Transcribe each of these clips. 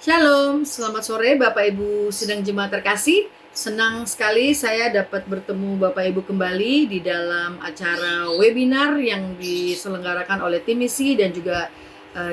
Shalom, selamat sore Bapak Ibu sedang jemaat terkasih. Senang sekali saya dapat bertemu Bapak Ibu kembali di dalam acara webinar yang diselenggarakan oleh tim misi dan juga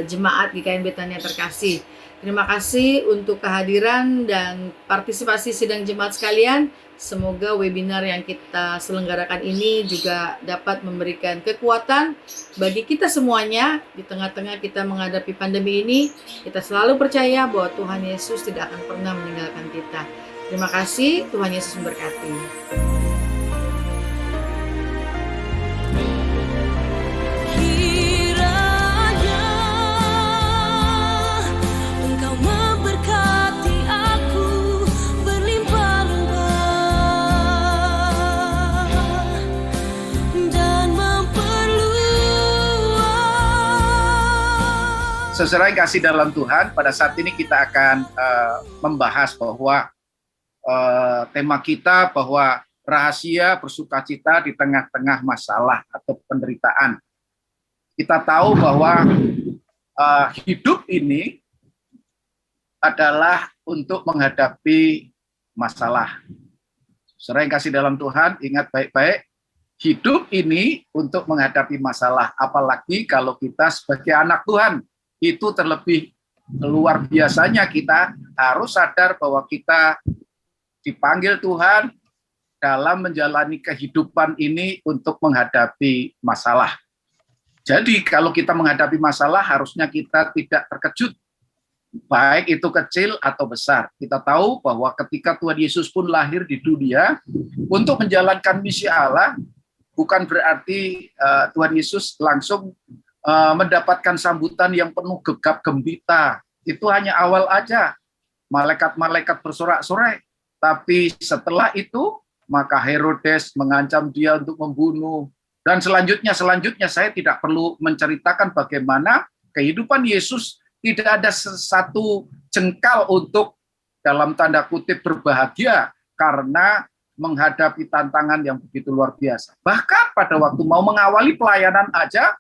jemaat GKI Betania terkasih. Terima kasih untuk kehadiran dan partisipasi sidang jemaat sekalian. Semoga webinar yang kita selenggarakan ini juga dapat memberikan kekuatan bagi kita semuanya di tengah-tengah kita menghadapi pandemi ini. Kita selalu percaya bahwa Tuhan Yesus tidak akan pernah meninggalkan kita. Terima kasih, Tuhan Yesus memberkati. Saudara yang kasih dalam Tuhan, pada saat ini kita akan membahas bahwa tema kita bahwa rahasia bersukacita di tengah-tengah masalah atau penderitaan. Kita tahu bahwa hidup ini adalah untuk menghadapi masalah. Saudara yang kasih dalam Tuhan, ingat baik-baik, hidup ini untuk menghadapi masalah, apalagi kalau kita sebagai anak Tuhan. Itu terlebih luar biasanya kita harus sadar bahwa kita dipanggil Tuhan dalam menjalani kehidupan ini untuk menghadapi masalah. Jadi kalau kita menghadapi masalah harusnya kita tidak terkejut, baik itu kecil atau besar. Kita tahu bahwa ketika Tuhan Yesus pun lahir di dunia untuk menjalankan misi Allah, bukan berarti Tuhan Yesus langsung mendapatkan sambutan yang penuh gegap gembita. Itu hanya awal aja. Malaikat-malaikat bersorak-sorai. Tapi setelah itu, maka Herodes mengancam dia untuk membunuh. Dan selanjutnya saya tidak perlu menceritakan bagaimana kehidupan Yesus tidak ada satu jengkal untuk dalam tanda kutip berbahagia karena menghadapi tantangan yang begitu luar biasa. Bahkan pada waktu mau mengawali pelayanan aja,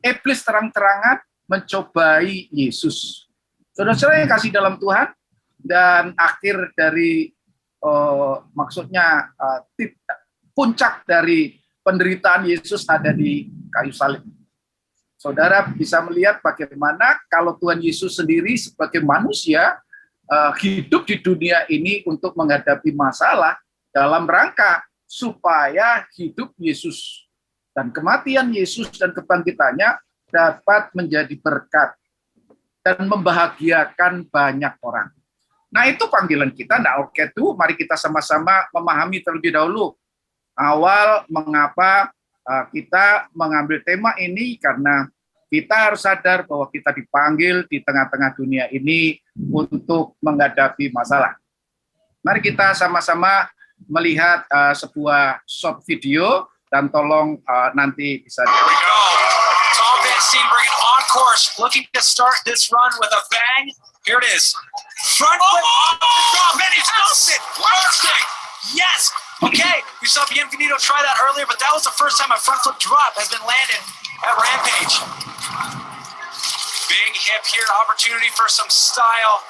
iblis terang-terangan mencobai Yesus. Saudara-saudara yang kasih dalam Tuhan, dan akhir dari puncak dari penderitaan Yesus ada di kayu salib. Saudara bisa melihat bagaimana kalau Tuhan Yesus sendiri sebagai manusia hidup di dunia ini untuk menghadapi masalah dalam rangka supaya hidup Yesus dan kematian Yesus dan kebangkitannya dapat menjadi berkat dan membahagiakan banyak orang. Nah itu panggilan kita. Nah oke tuh, mari kita sama-sama memahami terlebih dahulu awal mengapa kita mengambil tema ini, karena kita harus sadar bahwa kita dipanggil di tengah-tengah dunia ini untuk menghadapi masalah. Mari kita sama-sama melihat sebuah short video. Dan tolong nanti bisa. Here we go. Tom Van Steenbergen on course, looking to start this run with a bang. Here it is. Front flip off the drop, and he's lost it. Perfect. Yes. Okay. We saw Bienvenido try that earlier, but that was the first time a front flip drop has been landed at Rampage. Big hip here, opportunity for some style.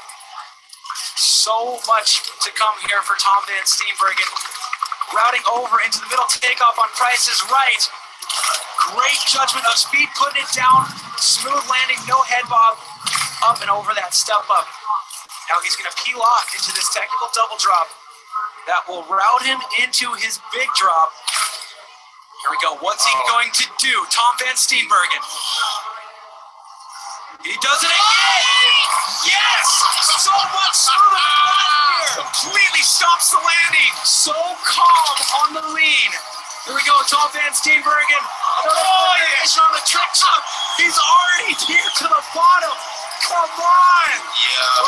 So much to come here for Tom Van Steenbergen. Routing over into the middle, takeoff on Price is Right. Great judgment of speed, putting it down, smooth landing, no head bob, up and over that step up. Now he's going to peel off into this technical double drop that will route him into his big drop. Here we go. What's he going to do? Tom Van Steenbergen. He does it again. Yes! So much smoother here. Completely stops the landing. So calm on the lean. Here we go. Tom Van Steenbergen. Oh, yeah. On the trick shot. He's already here to the bottom. Come on. Yeah.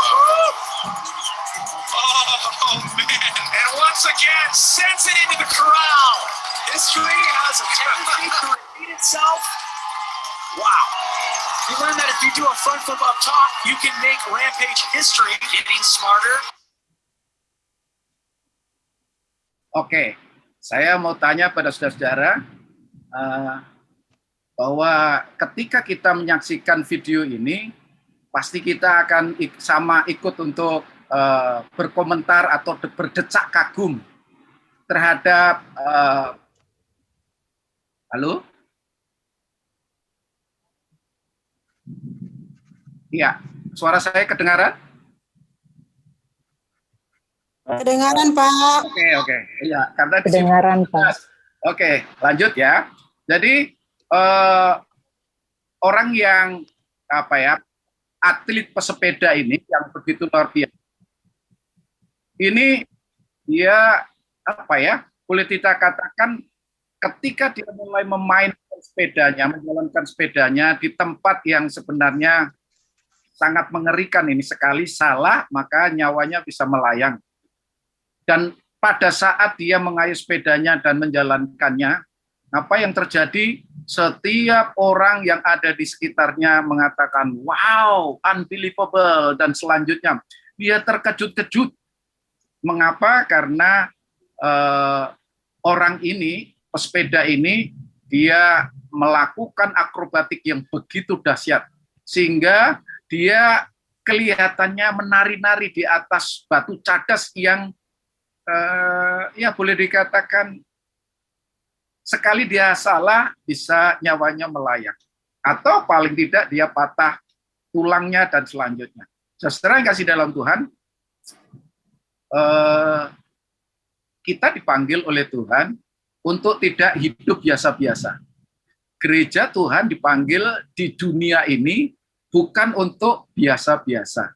Oh, man. And once again, sends it into the corral. History has a tendency to repeat itself. Wow. You learned that if you do a front flip up top, you can make Rampage history. Getting smarter. Oke, saya mau tanya pada saudara-saudara bahwa ketika kita menyaksikan video ini, pasti kita akan sama ikut untuk berkomentar atau berdecak kagum terhadap halo? Iya, suara saya kedengaran? Kedengaran, Pak. Oke. Iya, karena di sini- Kedengaran, Pak. Oke, lanjut ya. Jadi orang yang atlet pesepeda ini yang begitu luar biasa. Ini dia boleh kita katakan ketika dia mulai memainkan sepedanya, menjalankan sepedanya di tempat yang sebenarnya sangat mengerikan ini, sekali salah maka nyawanya bisa melayang. Dan pada saat dia mengayuh sepedanya dan menjalankannya, apa yang terjadi? Setiap orang yang ada di sekitarnya mengatakan, wow, unbelievable, dan selanjutnya dia terkejut-kejut. Mengapa? Karena orang ini, pesepeda ini, dia melakukan akrobatik yang begitu dahsyat, sehingga dia kelihatannya menari-nari di atas batu cadas yang ya boleh dikatakan sekali dia salah bisa nyawanya melayang, atau paling tidak dia patah tulangnya dan selanjutnya. Saudara yang kasih dalam Tuhan, kita dipanggil oleh Tuhan untuk tidak hidup biasa-biasa. Gereja Tuhan dipanggil di dunia ini bukan untuk biasa-biasa,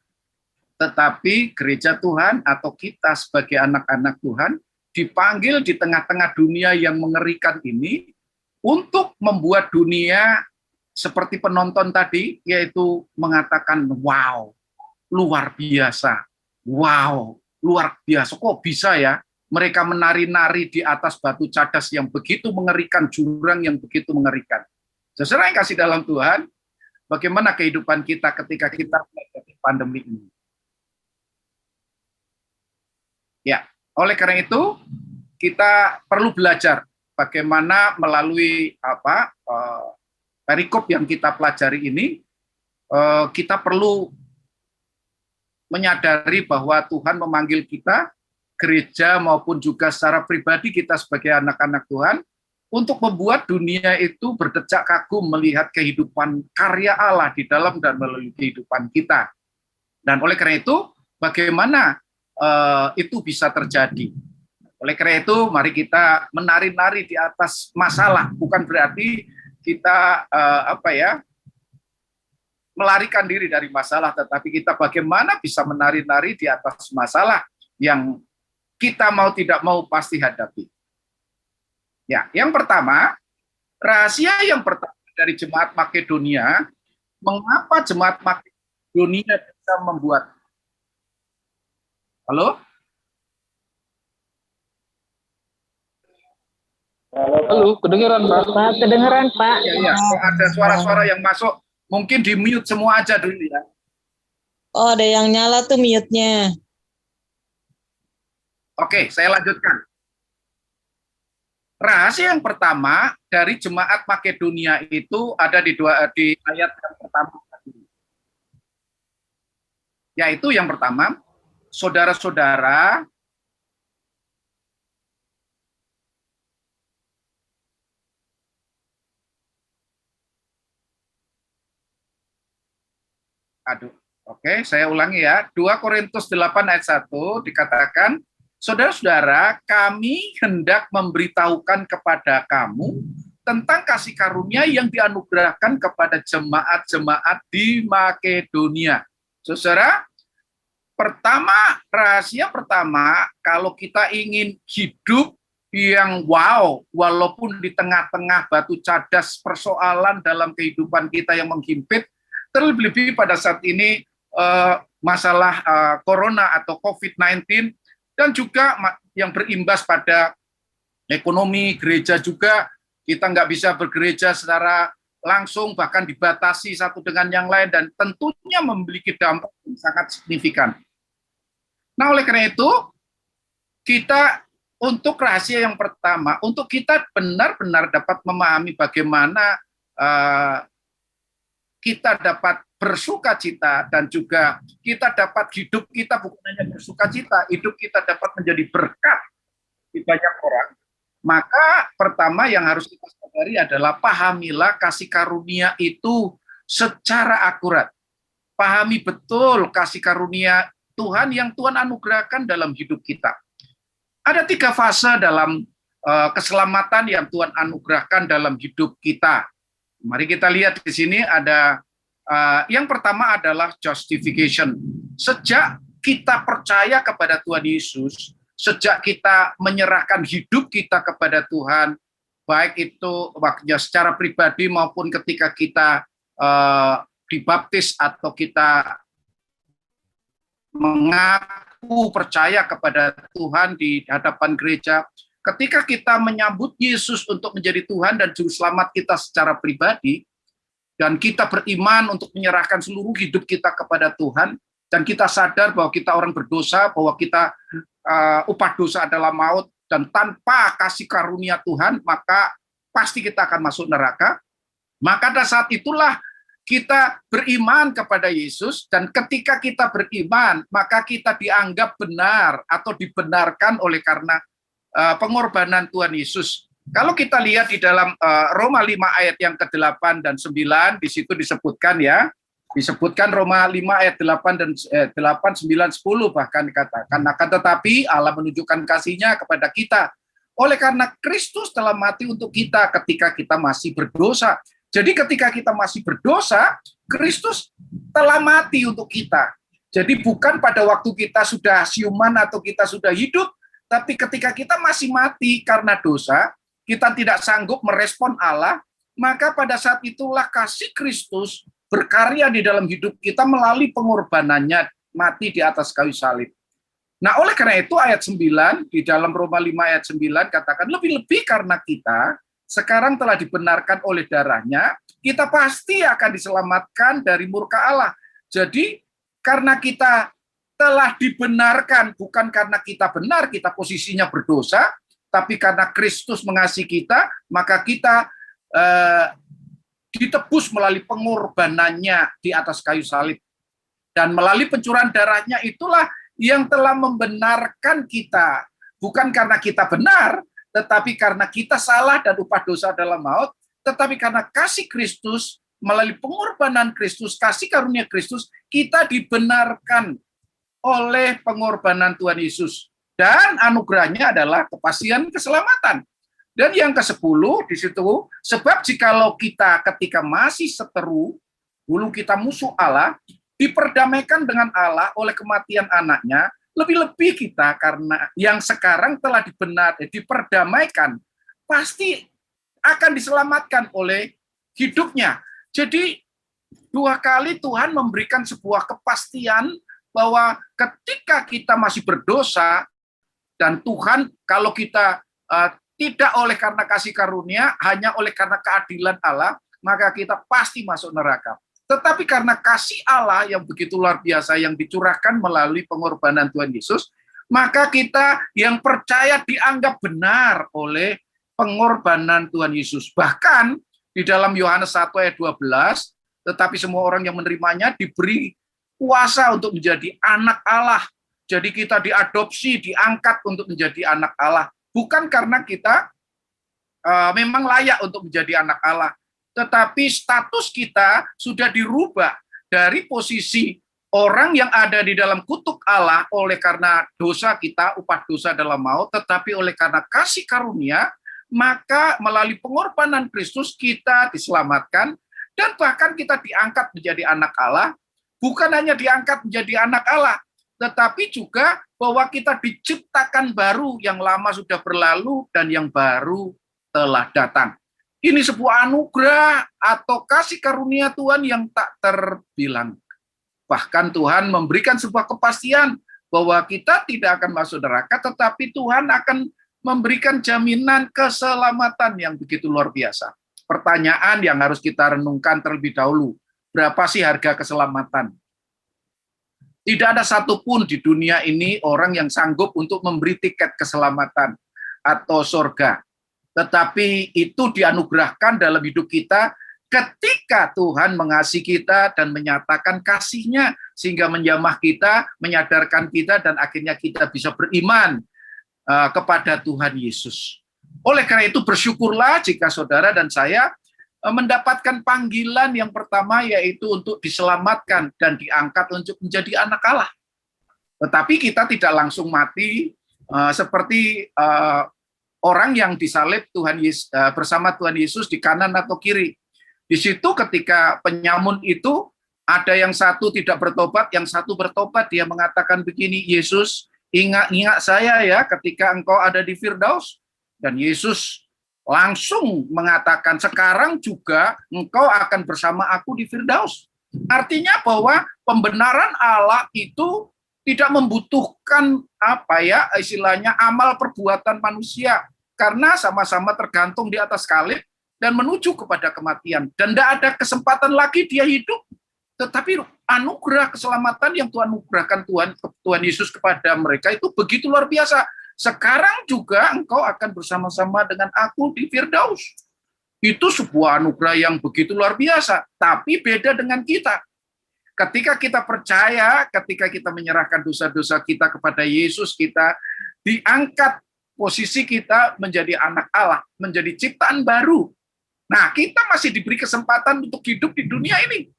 tetapi gereja Tuhan atau kita sebagai anak-anak Tuhan dipanggil di tengah-tengah dunia yang mengerikan ini untuk membuat dunia seperti penonton tadi, yaitu mengatakan, wow, luar biasa, wow, luar biasa, kok bisa ya mereka menari-nari di atas batu cadas yang begitu mengerikan, jurang yang begitu mengerikan. Saudara yang kasih dalam Tuhan, bagaimana kehidupan kita ketika kita menghadapi pandemi ini? Ya, oleh karena itu kita perlu belajar bagaimana melalui perikop yang kita pelajari ini, kita perlu menyadari bahwa Tuhan memanggil kita, gereja maupun juga secara pribadi kita sebagai anak-anak Tuhan, untuk membuat dunia itu berdecak kagum melihat kehidupan karya Allah di dalam dan melalui kehidupan kita. Dan oleh karena itu, bagaimana itu bisa terjadi? Oleh karena itu, mari kita menari-nari di atas masalah. Bukan berarti kita melarikan diri dari masalah, tetapi kita bagaimana bisa menari-nari di atas masalah yang kita mau tidak mau pasti hadapi. Ya, yang pertama, rahasia yang pertama dari Jemaat Makedonia, mengapa Jemaat Makedonia bisa membuat. Halo? Halo, kedengeran, Pak? Pak, kedengeran, Pak. Ya, kalau ada suara-suara yang masuk, mungkin di mute semua aja dulu ya. Oh, ada yang nyala tuh mute-nya. Oke, saya lanjutkan. Rahasia yang pertama dari Jemaat Makedonia itu ada di ayat yang pertama tadi. Yaitu yang pertama, saudara-saudara, oke, saya ulangi ya. 2 Korintus 8 ayat 1 dikatakan, saudara-saudara, kami hendak memberitahukan kepada kamu tentang kasih karunia yang dianugerahkan kepada jemaat-jemaat di Makedonia. Saudara, rahasia pertama, kalau kita ingin hidup yang wow, walaupun di tengah-tengah batu cadas persoalan dalam kehidupan kita yang menghimpit, terlebih pada saat ini masalah corona atau COVID-19, dan juga yang berimbas pada ekonomi gereja juga, kita nggak bisa bergereja secara langsung, bahkan dibatasi satu dengan yang lain, dan tentunya memiliki dampak yang sangat signifikan. Nah, oleh karena itu, kita untuk rahasia yang pertama, untuk kita benar-benar dapat memahami bagaimana kita dapat bersukacita, dan juga kita dapat hidup kita bukan hanya bersukacita, hidup kita dapat menjadi berkat di banyak orang, maka pertama yang harus kita sadari adalah pahamilah kasih karunia itu secara akurat. Pahami betul kasih karunia Tuhan yang Tuhan anugerahkan dalam hidup kita. Ada 3 fase dalam keselamatan yang Tuhan anugerahkan dalam hidup kita. Mari kita lihat di sini ada yang pertama adalah justification. Sejak kita percaya kepada Tuhan Yesus, sejak kita menyerahkan hidup kita kepada Tuhan, baik itu waktunya secara pribadi maupun ketika kita dibaptis atau kita mengaku percaya kepada Tuhan di hadapan gereja, ketika kita menyambut Yesus untuk menjadi Tuhan dan Juru Selamat kita secara pribadi, dan kita beriman untuk menyerahkan seluruh hidup kita kepada Tuhan, dan kita sadar bahwa kita orang berdosa, bahwa kita upah dosa adalah maut, dan tanpa kasih karunia Tuhan, maka pasti kita akan masuk neraka. Maka pada saat itulah kita beriman kepada Yesus, dan ketika kita beriman, maka kita dianggap benar atau dibenarkan oleh karena pengorbanan Tuhan Yesus. Kalau kita lihat di dalam Roma 5 ayat yang ke-8 dan 9, di situ disebutkan ya, disebutkan Roma 5 ayat 8 dan 8, 9, 10 bahkan dikatakan, akan tetapi Allah menunjukkan kasih-Nya kepada kita oleh karena Kristus telah mati untuk kita ketika kita masih berdosa. Jadi ketika kita masih berdosa, Kristus telah mati untuk kita. Jadi bukan pada waktu kita sudah siuman atau kita sudah hidup, tapi ketika kita masih mati karena dosa, kita tidak sanggup merespon Allah, maka pada saat itulah kasih Kristus berkarya di dalam hidup kita melalui pengorbanannya mati di atas kayu salib. Nah, oleh karena itu ayat 9 di dalam Roma 5 ayat 9 katakan, lebih-lebih karena kita sekarang telah dibenarkan oleh darahnya, kita pasti akan diselamatkan dari murka Allah. Jadi karena kita telah dibenarkan, bukan karena kita benar, kita posisinya berdosa, tapi karena Kristus mengasihi kita, maka kita ditebus melalui pengorbanannya di atas kayu salib. Dan melalui pencurahan darahnya itulah yang telah membenarkan kita. Bukan karena kita benar, tetapi karena kita salah dan upah dosa adalah maut, tetapi karena kasih Kristus, melalui pengorbanan Kristus, kasih karunia Kristus, kita dibenarkan oleh pengorbanan Tuhan Yesus. Dan anugerahnya adalah kepastian keselamatan. Dan yang ke-10 di situ, sebab jikalau kita ketika masih seteru, dulu kita musuh Allah, diperdamaikan dengan Allah oleh kematian anaknya, lebih-lebih kita karena yang sekarang telah diperdamaikan, pasti akan diselamatkan oleh hidupnya. Jadi 2 kali Tuhan memberikan sebuah kepastian bahwa ketika kita masih berdosa, dan Tuhan kalau kita tidak oleh karena kasih karunia, hanya oleh karena keadilan Allah, maka kita pasti masuk neraka. Tetapi karena kasih Allah yang begitu luar biasa yang dicurahkan melalui pengorbanan Tuhan Yesus, maka kita yang percaya dianggap benar oleh pengorbanan Tuhan Yesus. Bahkan di dalam Yohanes 1 ayat 12, tetapi semua orang yang menerimanya diberi kuasa untuk menjadi anak Allah. Jadi kita diadopsi, diangkat untuk menjadi anak Allah. Bukan karena kita memang layak untuk menjadi anak Allah, tetapi status kita sudah dirubah dari posisi orang yang ada di dalam kutuk Allah oleh karena dosa kita, upah dosa adalah maut, tetapi oleh karena kasih karunia, maka melalui pengorbanan Kristus kita diselamatkan, dan bahkan kita diangkat menjadi anak Allah. Bukan hanya diangkat menjadi anak Allah, tetapi juga bahwa kita diciptakan baru, yang lama sudah berlalu dan yang baru telah datang. Ini sebuah anugerah atau kasih karunia Tuhan yang tak terbilang. Bahkan Tuhan memberikan sebuah kepastian bahwa kita tidak akan masuk neraka, tetapi Tuhan akan memberikan jaminan keselamatan yang begitu luar biasa. Pertanyaan yang harus kita renungkan terlebih dahulu, berapa sih harga keselamatan? Tidak ada satupun di dunia ini orang yang sanggup untuk memberi tiket keselamatan atau surga. Tetapi itu dianugerahkan dalam hidup kita ketika Tuhan mengasihi kita dan menyatakan kasih-Nya sehingga menjamah kita, menyadarkan kita, dan akhirnya kita bisa beriman kepada Tuhan Yesus. Oleh karena itu bersyukurlah jika saudara dan saya mendapatkan panggilan yang pertama, yaitu untuk diselamatkan dan diangkat untuk menjadi anak Allah. Tetapi kita tidak langsung mati seperti orang yang disalib bersama Tuhan Yesus di kanan atau kiri. Di situ ketika penyamun itu, ada yang satu tidak bertobat, yang satu bertobat. Dia mengatakan begini, Yesus, ingat saya ya ketika engkau ada di Firdaus. Dan Yesus langsung mengatakan, sekarang juga engkau akan bersama aku di Firdaus. Artinya bahwa pembenaran Allah itu tidak membutuhkan istilahnya amal perbuatan manusia, karena sama-sama tergantung di atas salib dan menuju kepada kematian, dan tidak ada kesempatan lagi dia hidup. Tetapi anugerah keselamatan yang Tuhan anugerahkan Tuhan Yesus kepada mereka itu begitu luar biasa. Sekarang juga engkau akan bersama-sama dengan aku di Firdaus. Itu sebuah anugerah yang begitu luar biasa, tapi beda dengan kita. Ketika kita percaya, ketika kita menyerahkan dosa-dosa kita kepada Yesus, kita diangkat posisi kita menjadi anak Allah, menjadi ciptaan baru. Nah, kita masih diberi kesempatan untuk hidup di dunia ini.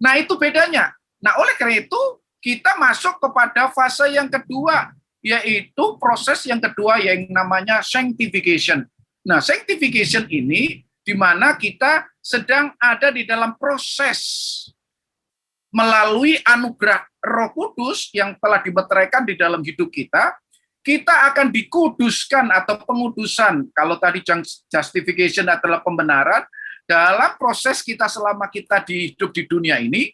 Nah, itu bedanya. Nah, oleh karena itu, kita masuk kepada fase yang kedua, yaitu proses yang kedua yang namanya sanctification. Nah, sanctification ini di mana kita sedang ada di dalam proses melalui anugerah Roh Kudus yang telah dimeteraikan di dalam hidup kita, kita akan dikuduskan atau pengudusan. Kalau tadi justification adalah pembenaran, dalam proses kita selama kita hidup di dunia ini,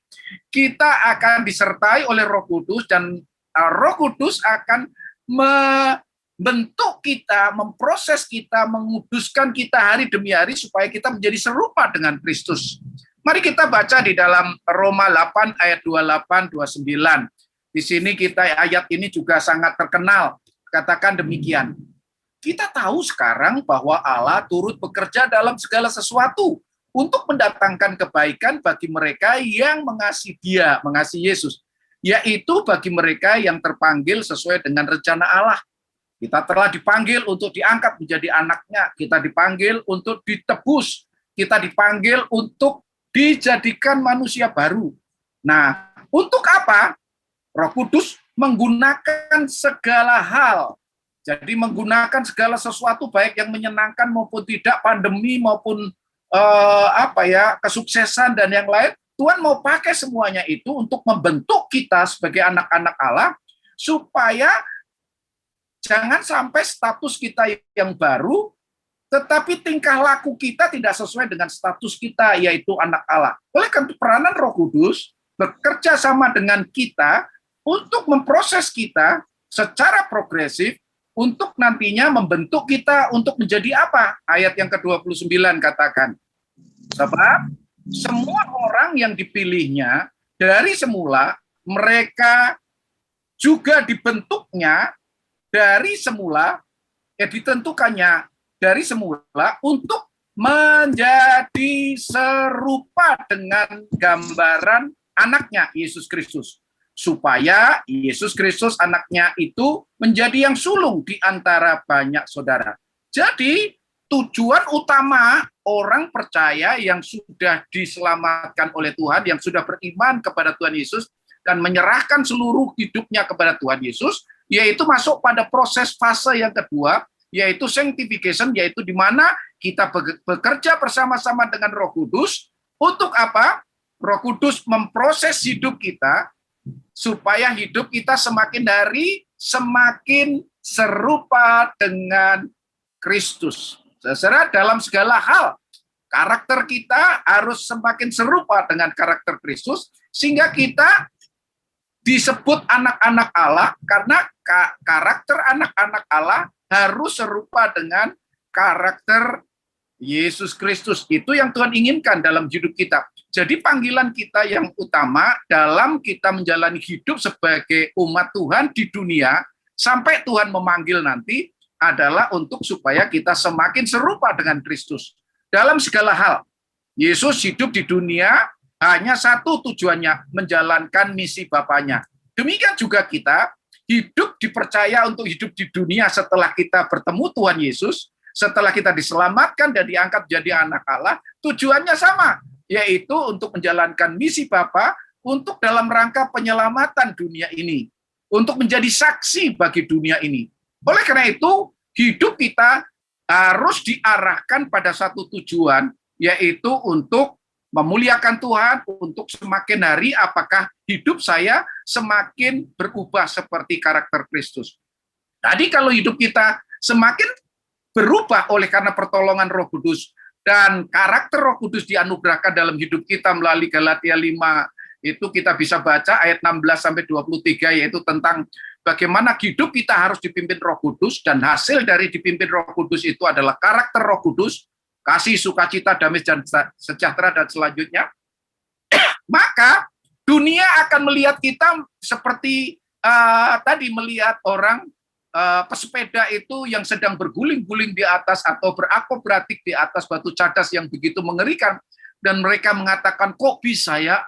kita akan disertai oleh Roh Kudus, dan Roh Kudus akan membentuk kita, memproses kita, menguduskan kita hari demi hari supaya kita menjadi serupa dengan Kristus. Mari kita baca di dalam Roma 8 ayat 28-29. Di sini ayat ini juga sangat terkenal. Katakan demikian. Kita tahu sekarang bahwa Allah turut bekerja dalam segala sesuatu untuk mendatangkan kebaikan bagi mereka yang mengasihi Dia, mengasihi Yesus, yaitu bagi mereka yang terpanggil sesuai dengan rencana Allah. Kita telah dipanggil untuk diangkat menjadi anaknya, kita dipanggil untuk ditebus, kita dipanggil untuk dijadikan manusia baru. Nah, untuk apa? Roh Kudus menggunakan segala hal. Jadi menggunakan segala sesuatu, baik yang menyenangkan maupun tidak, pandemi maupun kesuksesan dan yang lain. Tuhan mau pakai semuanya itu untuk membentuk kita sebagai anak-anak Allah, supaya jangan sampai status kita yang baru, tetapi tingkah laku kita tidak sesuai dengan status kita, yaitu anak Allah. Oleh karena itu peranan Roh Kudus bekerja sama dengan kita untuk memproses kita secara progresif, untuk nantinya membentuk kita untuk menjadi apa? Ayat yang ke-29 katakan, sebab semua orang yang dipilihnya dari semula, mereka juga dibentuknya dari semula, ditentukannya dari semula untuk menjadi serupa dengan gambaran anaknya, Yesus Kristus. Supaya Yesus Kristus anaknya itu menjadi yang sulung di antara banyak saudara. Jadi tujuan utama orang percaya yang sudah diselamatkan oleh Tuhan, yang sudah beriman kepada Tuhan Yesus dan menyerahkan seluruh hidupnya kepada Tuhan Yesus, yaitu masuk pada proses fase yang kedua, yaitu sanctification, yaitu di mana kita bekerja bersama-sama dengan Roh Kudus. Untuk apa? Roh Kudus memproses hidup kita supaya hidup kita semakin serupa dengan Kristus. Saudara, dalam segala hal, karakter kita harus semakin serupa dengan karakter Kristus, sehingga kita disebut anak-anak Allah, karena karakter anak-anak Allah harus serupa dengan karakter Yesus Kristus. Itu yang Tuhan inginkan dalam hidup kita. Jadi panggilan kita yang utama dalam kita menjalani hidup sebagai umat Tuhan di dunia, sampai Tuhan memanggil nanti, adalah untuk supaya kita semakin serupa dengan Kristus dalam segala hal. Yesus hidup di dunia hanya satu tujuannya, menjalankan misi Bapaknya. Demikian juga kita hidup dipercaya untuk hidup di dunia setelah kita bertemu Tuhan Yesus, setelah kita diselamatkan dan diangkat jadi anak Allah, tujuannya sama, yaitu untuk menjalankan misi Bapa untuk dalam rangka penyelamatan dunia ini, untuk menjadi saksi bagi dunia ini. Oleh karena itu, hidup kita harus diarahkan pada satu tujuan, yaitu untuk memuliakan Tuhan, untuk semakin hari apakah hidup saya semakin berubah seperti karakter Kristus. Tadi kalau hidup kita semakin berubah oleh karena pertolongan Roh Kudus, dan karakter Roh Kudus dianugerahkan dalam hidup kita melalui Galatia 5, itu kita bisa baca ayat 16-23, yaitu tentang bagaimana hidup kita harus dipimpin Roh Kudus, dan hasil dari dipimpin Roh Kudus itu adalah karakter Roh Kudus, kasih, sukacita, damai, dan sejahtera, dan selanjutnya. Maka dunia akan melihat kita seperti tadi melihat orang pesepeda itu yang sedang berguling-guling di atas atau berakrobatik di atas batu cadas yang begitu mengerikan, dan mereka mengatakan, kok bisa ya,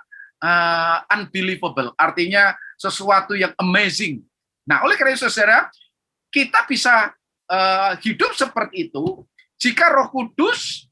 unbelievable, artinya sesuatu yang amazing. Nah, oleh karena itu, saudara, kita bisa hidup seperti itu jika Roh Kudus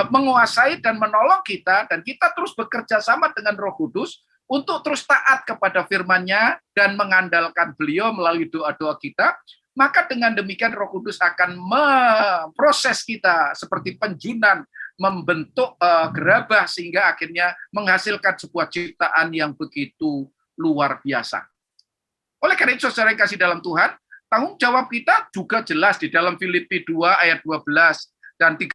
menguasai dan menolong kita, dan kita terus bekerja sama dengan Roh Kudus untuk terus taat kepada firman-Nya dan mengandalkan Beliau melalui doa-doa kita, maka dengan demikian Roh Kudus akan memproses kita seperti penjunan, membentuk gerabah sehingga akhirnya menghasilkan sebuah ciptaan yang begitu luar biasa. Oleh karena itu, saudara yang kasih dalam Tuhan, tanggung jawab kita juga jelas di dalam Filipi 2 ayat 12 dan 13.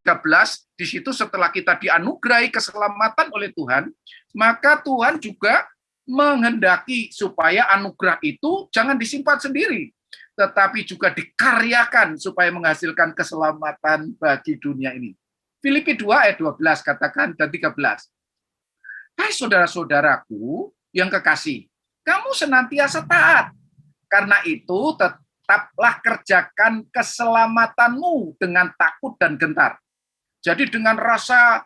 Di situ setelah kita dianugerahi keselamatan oleh Tuhan, maka Tuhan juga menghendaki supaya anugerah itu jangan disimpan sendiri, tetapi juga dikaryakan supaya menghasilkan keselamatan bagi dunia ini. Filipi 2 ayat 12 katakan dan 13. Hai saudara-saudaraku yang kekasih, kamu senantiasa taat. Karena itu tetaplah kerjakan keselamatanmu dengan takut dan gentar. Jadi dengan rasa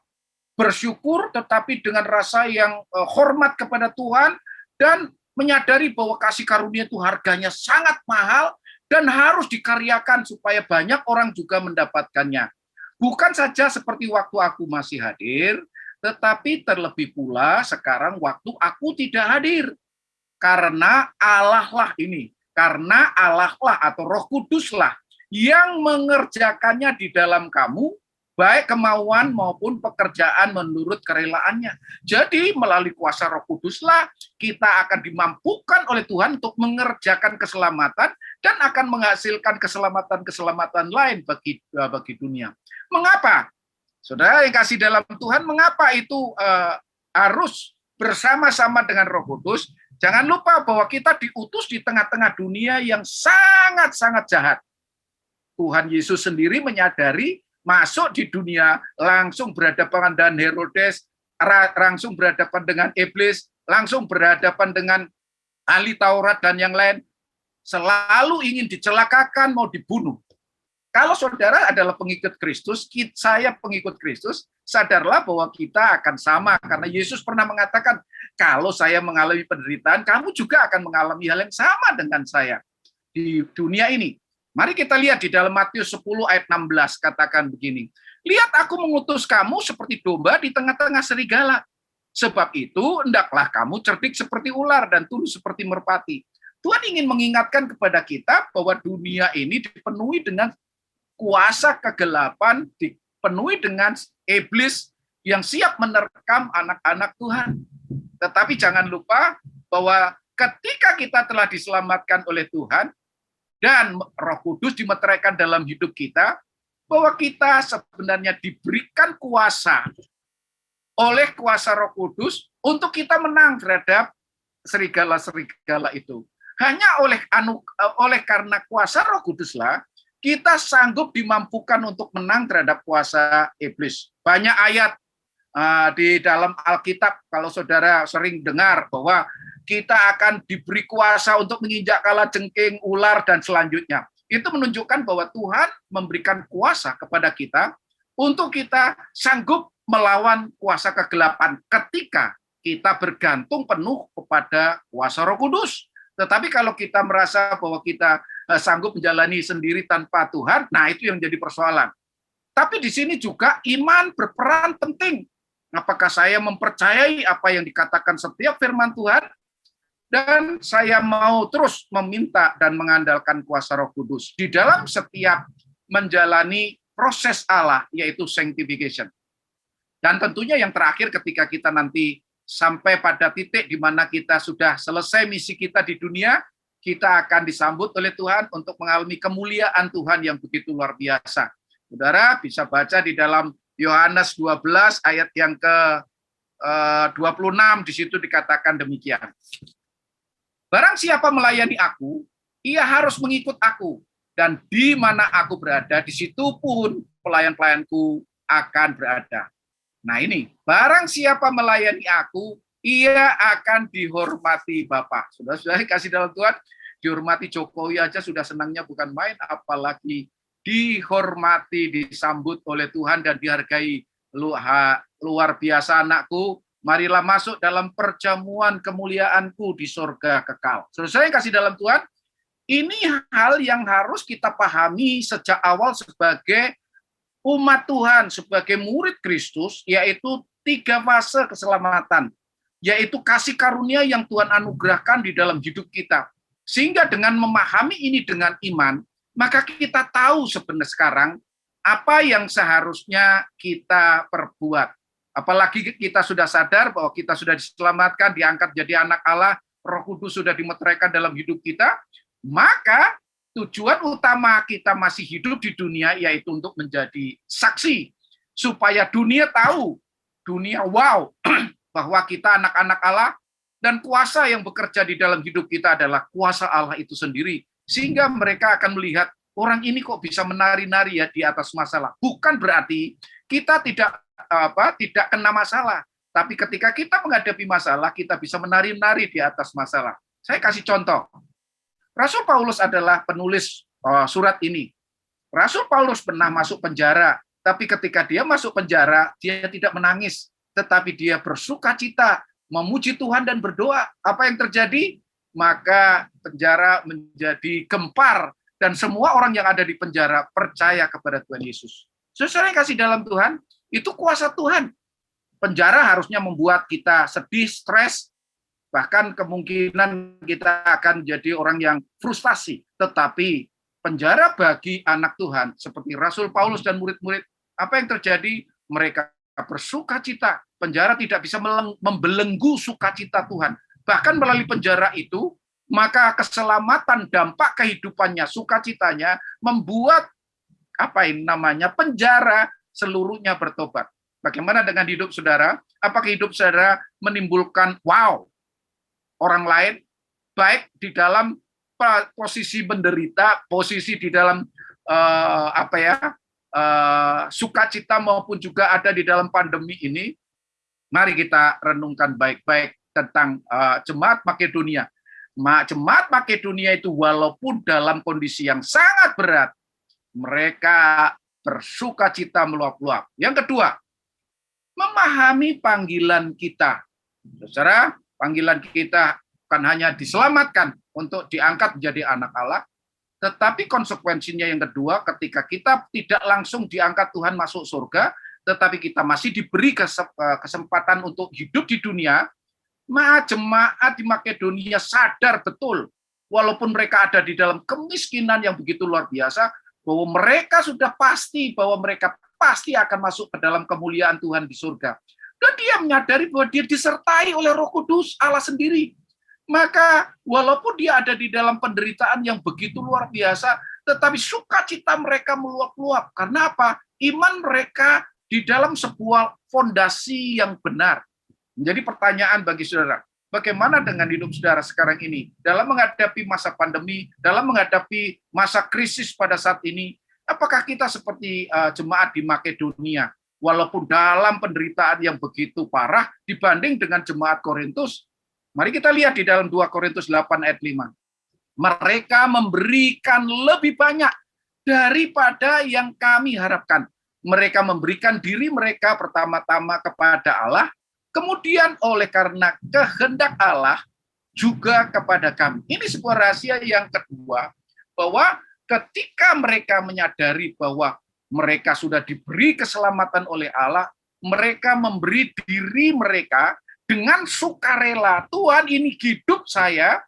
bersyukur, tetapi dengan rasa yang hormat kepada Tuhan, dan menyadari bahwa kasih karunia itu harganya sangat mahal dan harus dikaryakan supaya banyak orang juga mendapatkannya. Bukan saja seperti waktu aku masih hadir, tetapi terlebih pula sekarang waktu aku tidak hadir. Karena Allah lah ini, karena Allah lah atau Roh Kudus lah yang mengerjakannya di dalam kamu, baik kemauan maupun pekerjaan menurut kerelaannya. Jadi melalui kuasa Roh Kudus lah kita akan dimampukan oleh Tuhan untuk mengerjakan keselamatan dan akan menghasilkan keselamatan-keselamatan lain bagi dunia. Mengapa? Saudara yang kasih dalam Tuhan, mengapa itu harus bersama-sama dengan Roh Kudus? Jangan lupa bahwa kita diutus di tengah-tengah dunia yang sangat-sangat jahat. Tuhan Yesus sendiri menyadari masuk di dunia, langsung berhadapan dengan Herodes, langsung berhadapan dengan iblis, langsung berhadapan dengan ahli Taurat dan yang lain, selalu ingin dicelakakan, mau dibunuh. Kalau saudara adalah pengikut Kristus, saya pengikut Kristus, sadarlah bahwa kita akan sama. Karena Yesus pernah mengatakan, kalau saya mengalami penderitaan, kamu juga akan mengalami hal yang sama dengan saya di dunia ini. Mari kita lihat di dalam Matius 10 ayat 16, katakan begini, lihat aku mengutus kamu seperti domba di tengah-tengah serigala. Sebab itu, hendaklah kamu cerdik seperti ular dan tulus seperti merpati. Tuhan ingin mengingatkan kepada kita bahwa dunia ini dipenuhi dengan kuasa kegelapan, dipenuhi dengan iblis yang siap menerkam anak-anak Tuhan. Tetapi jangan lupa bahwa ketika kita telah diselamatkan oleh Tuhan dan Roh Kudus dimeteraikan dalam hidup kita, bahwa kita sebenarnya diberikan kuasa oleh kuasa Roh Kudus untuk kita menang terhadap serigala-serigala itu. Hanya oleh karena kuasa Roh Kuduslah kita sanggup dimampukan untuk menang terhadap kuasa iblis. Banyak ayat di dalam Alkitab, kalau saudara sering dengar bahwa kita akan diberi kuasa untuk menginjak kalajengking, ular, dan selanjutnya. Itu menunjukkan bahwa Tuhan memberikan kuasa kepada kita untuk kita sanggup melawan kuasa kegelapan ketika kita bergantung penuh kepada kuasa Roh Kudus. Tetapi kalau kita merasa bahwa kita sanggup menjalani sendiri tanpa Tuhan, nah itu yang jadi persoalan. Tapi di sini juga iman berperan penting. Apakah saya mempercayai apa yang dikatakan setiap firman Tuhan, dan saya mau terus meminta dan mengandalkan kuasa Roh Kudus di dalam setiap menjalani proses Allah, yaitu sanctification. Dan tentunya yang terakhir ketika kita nanti sampai pada titik di mana kita sudah selesai misi kita di dunia, kita akan disambut oleh Tuhan untuk mengalami kemuliaan Tuhan yang begitu luar biasa. Saudara bisa baca di dalam Yohanes 12 ayat yang ke-26, di situ dikatakan demikian. Barang siapa melayani aku, ia harus mengikut aku, dan di mana aku berada, di situ pun pelayan-pelayanku akan berada. Nah ini, barang siapa melayani aku, ia akan dihormati Bapa. Saudara-saudara kasih dalam Tuhan, dihormati Jokowi aja sudah senangnya bukan main, apalagi dihormati, disambut oleh Tuhan dan dihargai. Luar biasa anakku, marilah masuk dalam perjamuan kemuliaanku di surga kekal. Saudara yang kasih dalam Tuhan, ini hal yang harus kita pahami sejak awal sebagai umat Tuhan, sebagai murid Kristus, yaitu 3 fase keselamatan, yaitu kasih karunia yang Tuhan anugerahkan di dalam hidup kita. Sehingga dengan memahami ini dengan iman, maka kita tahu sebenarnya sekarang apa yang seharusnya kita perbuat. Apalagi kita sudah sadar bahwa kita sudah diselamatkan, diangkat jadi anak Allah, Roh Kudus sudah dimeteraikan dalam hidup kita, maka tujuan utama kita masih hidup di dunia yaitu untuk menjadi saksi. Supaya dunia tahu, dunia wow, bahwa kita anak-anak Allah dan kuasa yang bekerja di dalam hidup kita adalah kuasa Allah itu sendiri. Sehingga mereka akan melihat, orang ini kok bisa menari-nari ya di atas masalah. Bukan berarti kita tidak kena masalah. Tapi ketika kita menghadapi masalah, kita bisa menari-nari di atas masalah. Saya kasih contoh. Rasul Paulus adalah penulis surat ini. Rasul Paulus pernah masuk penjara, tapi ketika dia masuk penjara, dia tidak menangis, tetapi dia bersuka cita, memuji Tuhan dan berdoa. Apa yang terjadi? Maka penjara menjadi gempar, dan semua orang yang ada di penjara percaya kepada Tuhan Yesus. Saudara yang kasih dalam Tuhan, itu kuasa Tuhan. Penjara harusnya membuat kita sedih, stres, bahkan kemungkinan kita akan jadi orang yang frustasi. Tetapi penjara bagi anak Tuhan, seperti Rasul Paulus dan murid-murid, apa yang terjadi? Mereka bersuka cita. Penjara tidak bisa membelenggu sukacita Tuhan. Bahkan melalui penjara itu, maka keselamatan, dampak kehidupannya, sukacitanya, membuat penjara seluruhnya bertobat. Bagaimana dengan hidup saudara? Apakah hidup saudara menimbulkan orang lain, baik di dalam posisi menderita, posisi di dalam sukacita maupun juga ada di dalam pandemi ini? Mari kita renungkan baik-baik tentang jemaat Makedonia. Jemaat Makedonia itu walaupun dalam kondisi yang sangat berat, mereka bersukacita meluap-luap. Yang kedua, memahami panggilan kita. Saudara, panggilan kita bukan hanya diselamatkan untuk diangkat menjadi anak Allah, tetapi konsekuensinya yang kedua, ketika kita tidak langsung diangkat Tuhan masuk surga, tetapi kita masih diberi kesempatan untuk hidup di dunia, maka jemaat di Makedonia sadar betul, walaupun mereka ada di dalam kemiskinan yang begitu luar biasa, bahwa mereka sudah pasti bahwa mereka pasti akan masuk ke dalam kemuliaan Tuhan di surga. Dan dia menyadari bahwa dia disertai oleh Roh Kudus Allah sendiri. Maka walaupun dia ada di dalam penderitaan yang begitu luar biasa, tetapi sukacita mereka meluap-luap. Karena apa? Iman mereka di dalam sebuah fondasi yang benar. Menjadi pertanyaan bagi saudara, bagaimana dengan hidup saudara sekarang ini? Dalam menghadapi masa pandemi, dalam menghadapi masa krisis pada saat ini, apakah kita seperti jemaat di Makedonia? Walaupun dalam penderitaan yang begitu parah dibanding dengan jemaat Korintus, mari kita lihat di dalam 2 Korintus 8 ayat 5. Mereka memberikan lebih banyak daripada yang kami harapkan. mereka memberikan diri mereka pertama-tama kepada Allah, kemudian oleh karena kehendak Allah juga kepada kami. Ini sebuah rahasia yang kedua, bahwa ketika mereka menyadari bahwa mereka sudah diberi keselamatan oleh Allah, mereka memberi diri mereka dengan sukarela. Tuhan, ini hidup saya,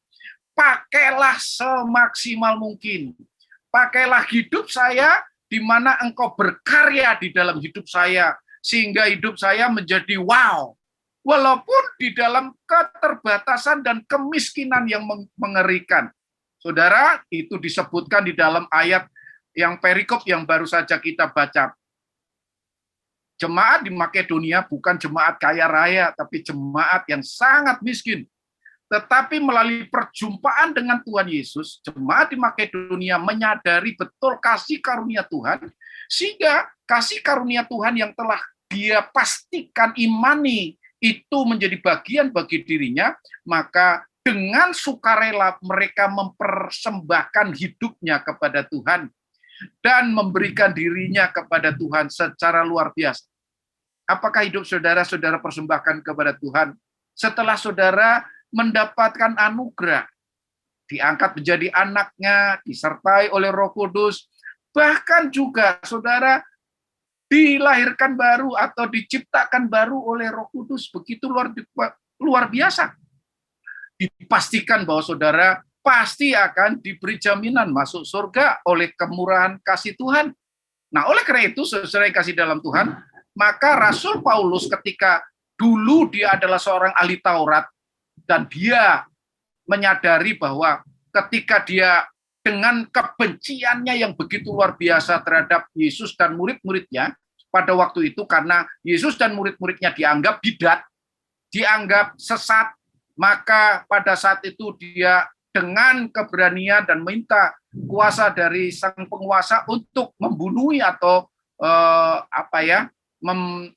pakailah semaksimal mungkin. Pakailah hidup saya di mana Engkau berkarya di dalam hidup saya, sehingga hidup saya menjadi wow. Walaupun di dalam keterbatasan dan kemiskinan yang mengerikan. Saudara, itu disebutkan di dalam ayat yang perikop yang baru saja kita baca. Jemaat di Makedonia bukan jemaat kaya raya, tapi jemaat yang sangat miskin. Tetapi melalui perjumpaan dengan Tuhan Yesus, jemaat di Makedonia menyadari betul kasih karunia Tuhan, sehingga kasih karunia Tuhan yang telah dia pastikan imani itu menjadi bagian bagi dirinya, maka dengan sukarela mereka mempersembahkan hidupnya kepada Tuhan dan memberikan dirinya kepada Tuhan secara luar biasa. Apakah hidup saudara-saudara persembahkan kepada Tuhan setelah saudara mendapatkan anugerah, diangkat menjadi anaknya, disertai oleh Roh Kudus, bahkan juga saudara dilahirkan baru atau diciptakan baru oleh Roh Kudus, begitu luar biasa. Dipastikan bahwa saudara pasti akan diberi jaminan masuk surga oleh kemurahan kasih Tuhan. Nah, oleh karena itu, saudara yang kasih dalam Tuhan, maka Rasul Paulus ketika dulu dia adalah seorang ahli Taurat, dan dia menyadari bahwa ketika dia dengan kebenciannya yang begitu luar biasa terhadap Yesus dan murid-muridnya, pada waktu itu karena Yesus dan murid-muridnya dianggap bidat, dianggap sesat, maka pada saat itu dia dengan keberanian dan minta kuasa dari sang penguasa untuk membunuh atau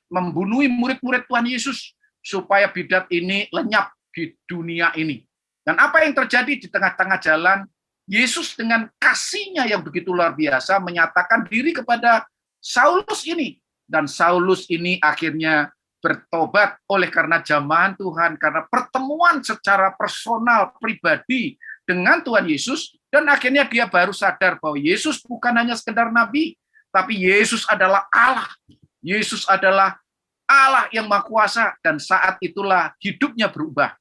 membunuh murid-murid Tuhan Yesus supaya bidat ini lenyap di dunia ini. Dan apa yang terjadi di tengah-tengah jalan, Yesus dengan kasihnya yang begitu luar biasa menyatakan diri kepada Saulus ini. Dan Saulus ini akhirnya bertobat oleh karena jamahan Tuhan, karena pertemuan secara personal, pribadi dengan Tuhan Yesus, dan akhirnya dia baru sadar bahwa Yesus bukan hanya sekedar nabi, tapi Yesus adalah Allah. Yesus adalah Allah yang Maha Kuasa, dan saat itulah hidupnya berubah.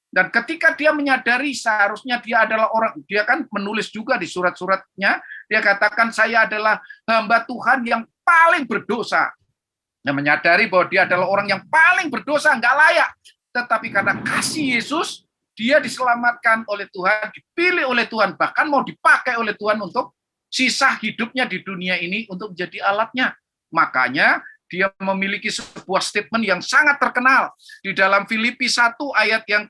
Dan ketika dia menyadari seharusnya dia adalah orang, dia kan menulis juga di surat-suratnya, dia katakan saya adalah hamba Tuhan yang paling berdosa. Yang menyadari bahwa dia adalah orang yang paling berdosa, nggak layak. Tetapi karena kasih Yesus, dia diselamatkan oleh Tuhan, dipilih oleh Tuhan, bahkan mau dipakai oleh Tuhan untuk sisa hidupnya di dunia ini untuk menjadi alatnya. Makanya dia memiliki sebuah statement yang sangat terkenal di dalam Filipi 1 ayat yang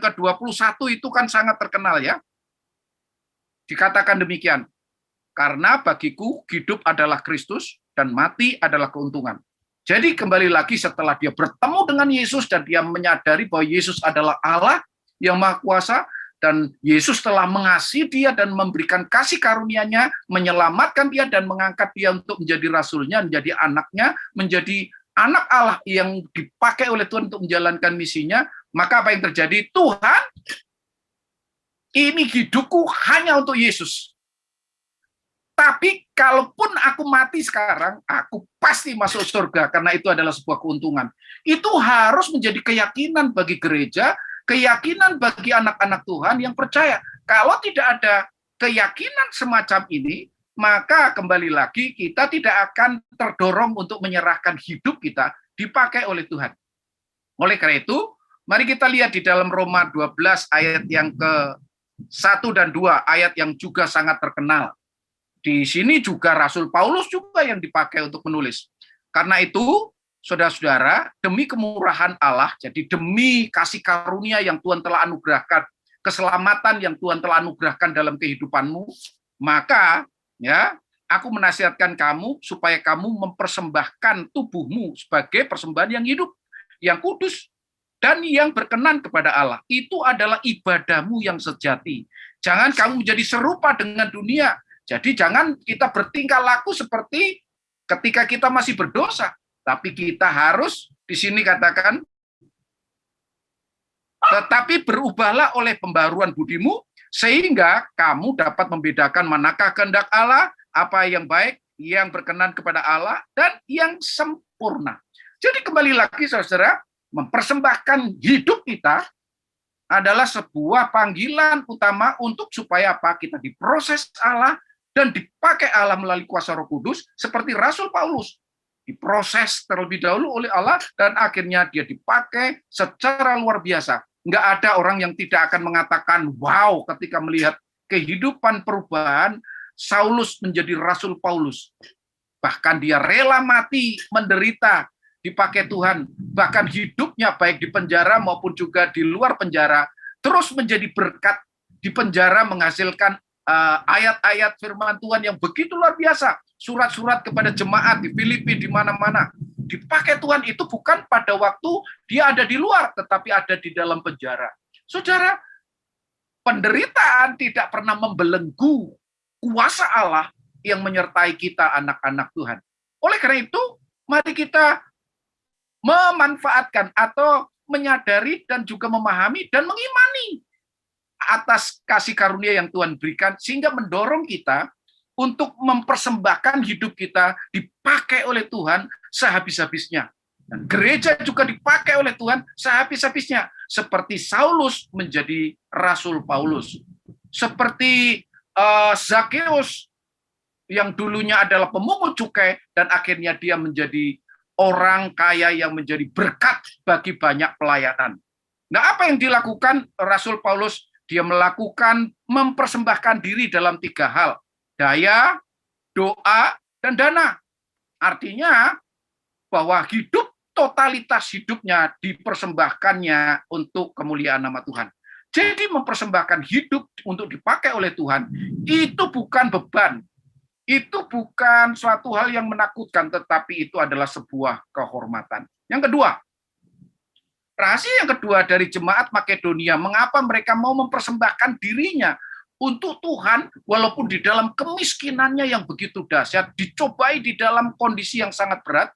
ke-21 itu kan sangat terkenal ya. Dikatakan demikian, karena bagiku hidup adalah Kristus dan mati adalah keuntungan. Jadi kembali lagi setelah dia bertemu dengan Yesus dan dia menyadari bahwa Yesus adalah Allah yang Maha Kuasa, dan Yesus telah mengasihi dia dan memberikan kasih karunia-Nya, menyelamatkan dia dan mengangkat dia untuk menjadi rasulnya, menjadi anaknya, menjadi anak Allah yang dipakai oleh Tuhan untuk menjalankan misinya. Maka apa yang terjadi? Tuhan, ini hidupku hanya untuk Yesus. Tapi kalaupun aku mati sekarang, aku pasti masuk surga karena itu adalah sebuah keuntungan. Itu harus menjadi keyakinan bagi gereja, keyakinan bagi anak-anak Tuhan yang percaya. Kalau tidak ada keyakinan semacam ini, maka kembali lagi kita tidak akan terdorong untuk menyerahkan hidup kita dipakai oleh Tuhan. Oleh karena itu, mari kita lihat di dalam Roma 12 ayat yang ke-1 dan 2, ayat yang juga sangat terkenal. Di sini juga Rasul Paulus juga yang dipakai untuk menulis. Karena itu, saudara-saudara, demi kemurahan Allah, jadi demi kasih karunia yang Tuhan telah anugerahkan, keselamatan yang Tuhan telah anugerahkan dalam kehidupanmu, maka ya, aku menasihatkan kamu supaya kamu mempersembahkan tubuhmu sebagai persembahan yang hidup, yang kudus, dan yang berkenan kepada Allah. Itu adalah ibadahmu yang sejati. Jangan kamu menjadi serupa dengan dunia. Jadi jangan kita bertingkah laku seperti ketika kita masih berdosa, tapi kita harus di sini katakan, tetapi berubahlah oleh pembaruan budimu sehingga kamu dapat membedakan manakah kehendak Allah, apa yang baik, yang berkenan kepada Allah, dan yang sempurna. Jadi kembali lagi saudara, mempersembahkan hidup kita adalah sebuah panggilan utama untuk supaya apa? Kita diproses Allah dan dipakai Allah melalui kuasa Roh Kudus, seperti Rasul Paulus. Diproses terlebih dahulu oleh Allah, dan akhirnya dia dipakai secara luar biasa. Nggak ada orang yang tidak akan mengatakan, wow, ketika melihat kehidupan perubahan, Saulus menjadi Rasul Paulus. Bahkan dia rela mati, menderita, dipakai Tuhan. Bahkan hidupnya baik di penjara maupun juga di luar penjara, terus menjadi berkat. Di penjara menghasilkan ayat-ayat firman Tuhan yang begitu luar biasa. Surat-surat kepada jemaat di Filipi, di mana-mana. Dipakai Tuhan itu bukan pada waktu dia ada di luar, tetapi ada di dalam penjara. Saudara, penderitaan tidak pernah membelenggu kuasa Allah yang menyertai kita anak-anak Tuhan. Oleh karena itu, mari kita memanfaatkan atau menyadari dan juga memahami dan mengimani atas kasih karunia yang Tuhan berikan, sehingga mendorong kita untuk mempersembahkan hidup kita dipakai oleh Tuhan sehabis-habisnya. Dan gereja juga dipakai oleh Tuhan sehabis-habisnya. Seperti Saulus menjadi Rasul Paulus. Seperti Zakeus yang dulunya adalah pemungut cukai, dan akhirnya dia menjadi orang kaya yang menjadi berkat bagi banyak pelayanan. Nah, apa yang dilakukan Rasul Paulus? Dia melakukan mempersembahkan diri dalam 3 hal. Daya, doa, dan dana. Artinya bahwa hidup, totalitas hidupnya dipersembahkannya untuk kemuliaan nama Tuhan. Jadi mempersembahkan hidup untuk dipakai oleh Tuhan, itu bukan beban. Itu bukan suatu hal yang menakutkan, tetapi itu adalah sebuah kehormatan. Yang kedua, rahasia yang kedua dari jemaat Makedonia, mengapa mereka mau mempersembahkan dirinya untuk Tuhan, walaupun di dalam kemiskinannya yang begitu dahsyat, dicobai di dalam kondisi yang sangat berat,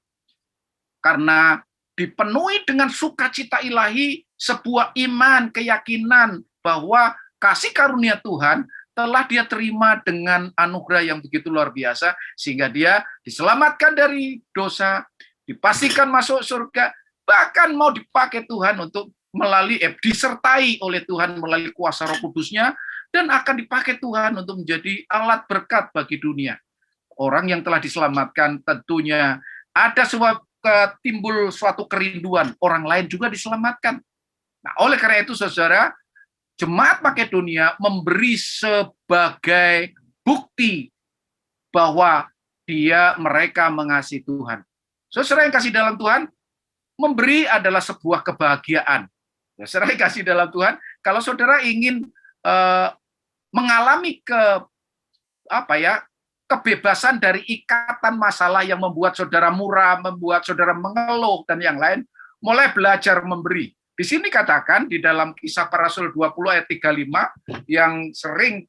karena dipenuhi dengan sukacita ilahi, sebuah iman, keyakinan bahwa kasih karunia Tuhan telah dia terima dengan anugerah yang begitu luar biasa, sehingga dia diselamatkan dari dosa, dipastikan masuk surga, bahkan mau dipakai Tuhan untuk melalui disertai oleh Tuhan melalui kuasa Roh Kudusnya, dan akan dipakai Tuhan untuk menjadi alat berkat bagi dunia. Orang yang telah diselamatkan tentunya ada timbul suatu kerinduan, orang lain juga diselamatkan. Nah, oleh karena itu saudara, jemaat Makedonia memberi sebagai bukti bahwa mereka mengasihi Tuhan. Saudara yang kasih dalam Tuhan, memberi adalah sebuah kebahagiaan. Ya, saudara yang kasih dalam Tuhan, kalau saudara ingin mengalami kebebasan dari ikatan masalah yang membuat saudara murah, membuat saudara mengeluh, dan yang lain, mulai belajar memberi. Di sini katakan di dalam Kisah Para Rasul 20 ayat 35 yang sering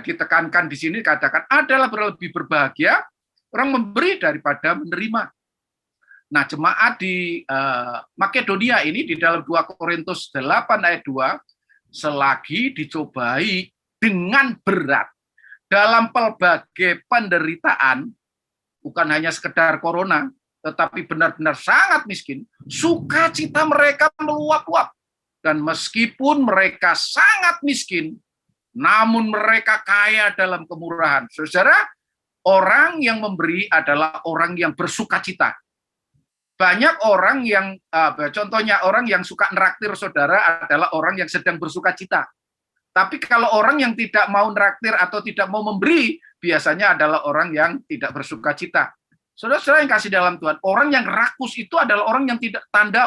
ditekankan di sini, katakan adalah lebih berbahagia orang memberi daripada menerima. Nah, jemaat di Makedonia ini di dalam 2 Korintus 8 ayat 2, selagi dicobai dengan berat dalam pelbagai penderitaan, bukan hanya sekedar corona, tetapi benar-benar sangat miskin, sukacita mereka meluap-luap. Dan meskipun mereka sangat miskin, namun mereka kaya dalam kemurahan. Saudara, orang yang memberi adalah orang yang bersukacita. Banyak orang yang, contohnya orang yang suka neraktir saudara adalah orang yang sedang bersukacita. Tapi kalau orang yang tidak mau neraktir atau tidak mau memberi, biasanya adalah orang yang tidak bersukacita. Saudara-saudara yang kasih dalam Tuhan, orang yang rakus itu adalah orang yang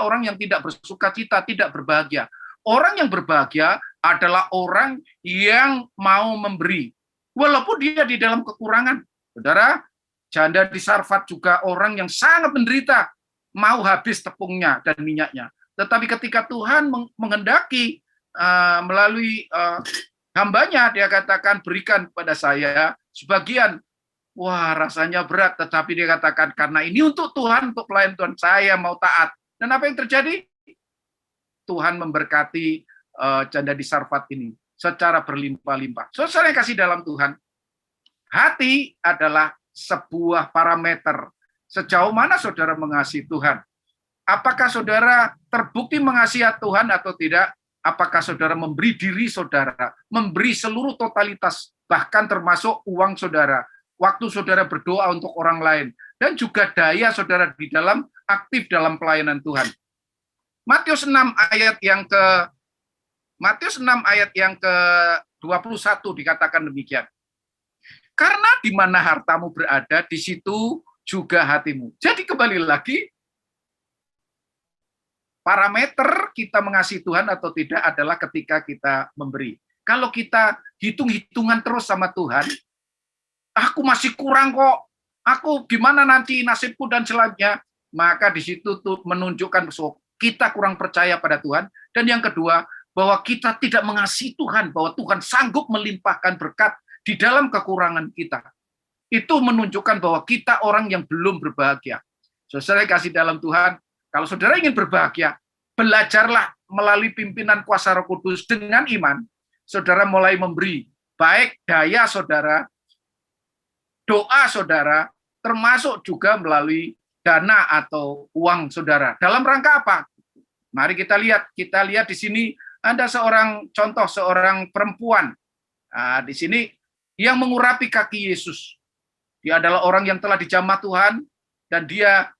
orang yang tidak bersukacita, tidak berbahagia. Orang yang berbahagia adalah orang yang mau memberi, walaupun dia di dalam kekurangan. Saudara, janda di Sarfat juga orang yang sangat menderita, mau habis tepungnya dan minyaknya. Tetapi ketika Tuhan menghendaki melalui hambanya dia katakan berikan pada saya sebagian. Wah, rasanya berat, tetapi dia katakan karena ini untuk Tuhan, untuk pelayan Tuhan, saya mau taat. Dan apa yang terjadi? Tuhan memberkati janda di Sarfat ini secara berlimpah-limpah. Saudara yang kasih dalam Tuhan, hati adalah sebuah parameter sejauh mana saudara mengasihi Tuhan. Apakah saudara terbukti mengasihi Tuhan atau tidak? Apakah saudara memberi diri saudara, memberi seluruh totalitas, bahkan termasuk uang saudara, waktu saudara berdoa untuk orang lain, dan juga daya saudara di dalam aktif dalam pelayanan Tuhan. Matius 6 ayat yang ke-21 dikatakan demikian. Karena di mana hartamu berada, di situ juga hatimu. Jadi kembali lagi, parameter kita mengasihi Tuhan atau tidak adalah ketika kita memberi. Kalau kita hitung-hitungan terus sama Tuhan, aku masih kurang kok, aku gimana nanti nasibku dan selanjutnya, maka di situ tuh menunjukkan bahwa kita kurang percaya pada Tuhan. Dan yang kedua, bahwa kita tidak mengasihi Tuhan, bahwa Tuhan sanggup melimpahkan berkat di dalam kekurangan kita. Itu menunjukkan bahwa kita orang yang belum berbahagia. Saudara kasih dalam Tuhan, kalau saudara ingin berbahagia, belajarlah melalui pimpinan kuasa Roh Kudus dengan iman. Saudara mulai memberi, baik daya saudara, doa saudara, termasuk juga melalui dana atau uang saudara. Dalam rangka apa? Mari kita lihat di sini ada seorang contoh, seorang perempuan. Nah, di sini yang mengurapi kaki Yesus. Dia adalah orang yang telah dijamah Tuhan dan dia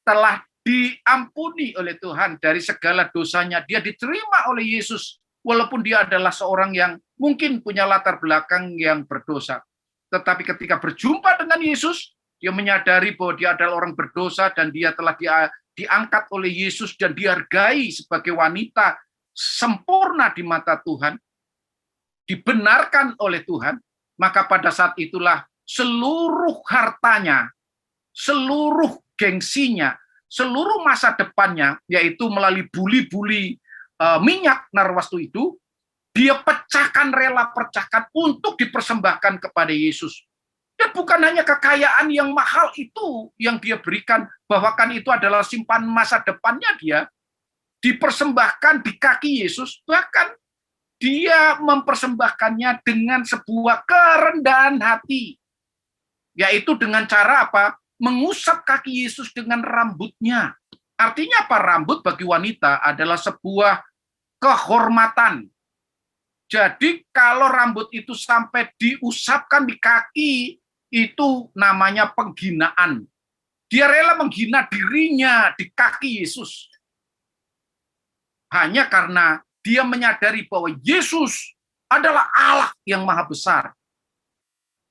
telah diampuni oleh Tuhan dari segala dosanya. Dia diterima oleh Yesus walaupun dia adalah seorang yang mungkin punya latar belakang yang berdosa. Tetapi ketika berjumpa dengan Yesus, dia menyadari bahwa dia adalah orang berdosa dan dia telah diangkat oleh Yesus dan dihargai sebagai wanita sempurna di mata Tuhan, dibenarkan oleh Tuhan. Maka pada saat itulah seluruh hartanya, seluruh gengsinya, seluruh masa depannya, yaitu melalui buli-buli minyak narwastu itu, dia rela pecahkan untuk dipersembahkan kepada Yesus. Dan bukan hanya kekayaan yang mahal itu yang dia berikan, bahkan itu adalah simpan masa depannya dia, dipersembahkan di kaki Yesus, bahkan dia mempersembahkannya dengan sebuah kerendahan hati, yaitu dengan cara apa? Mengusap kaki Yesus dengan rambutnya. Artinya apa? Rambut bagi wanita adalah sebuah kehormatan. Jadi kalau rambut itu sampai diusapkan di kaki, itu namanya penghinaan. Dia rela menghina dirinya di kaki Yesus. Hanya karena dia menyadari bahwa Yesus adalah Allah yang maha besar.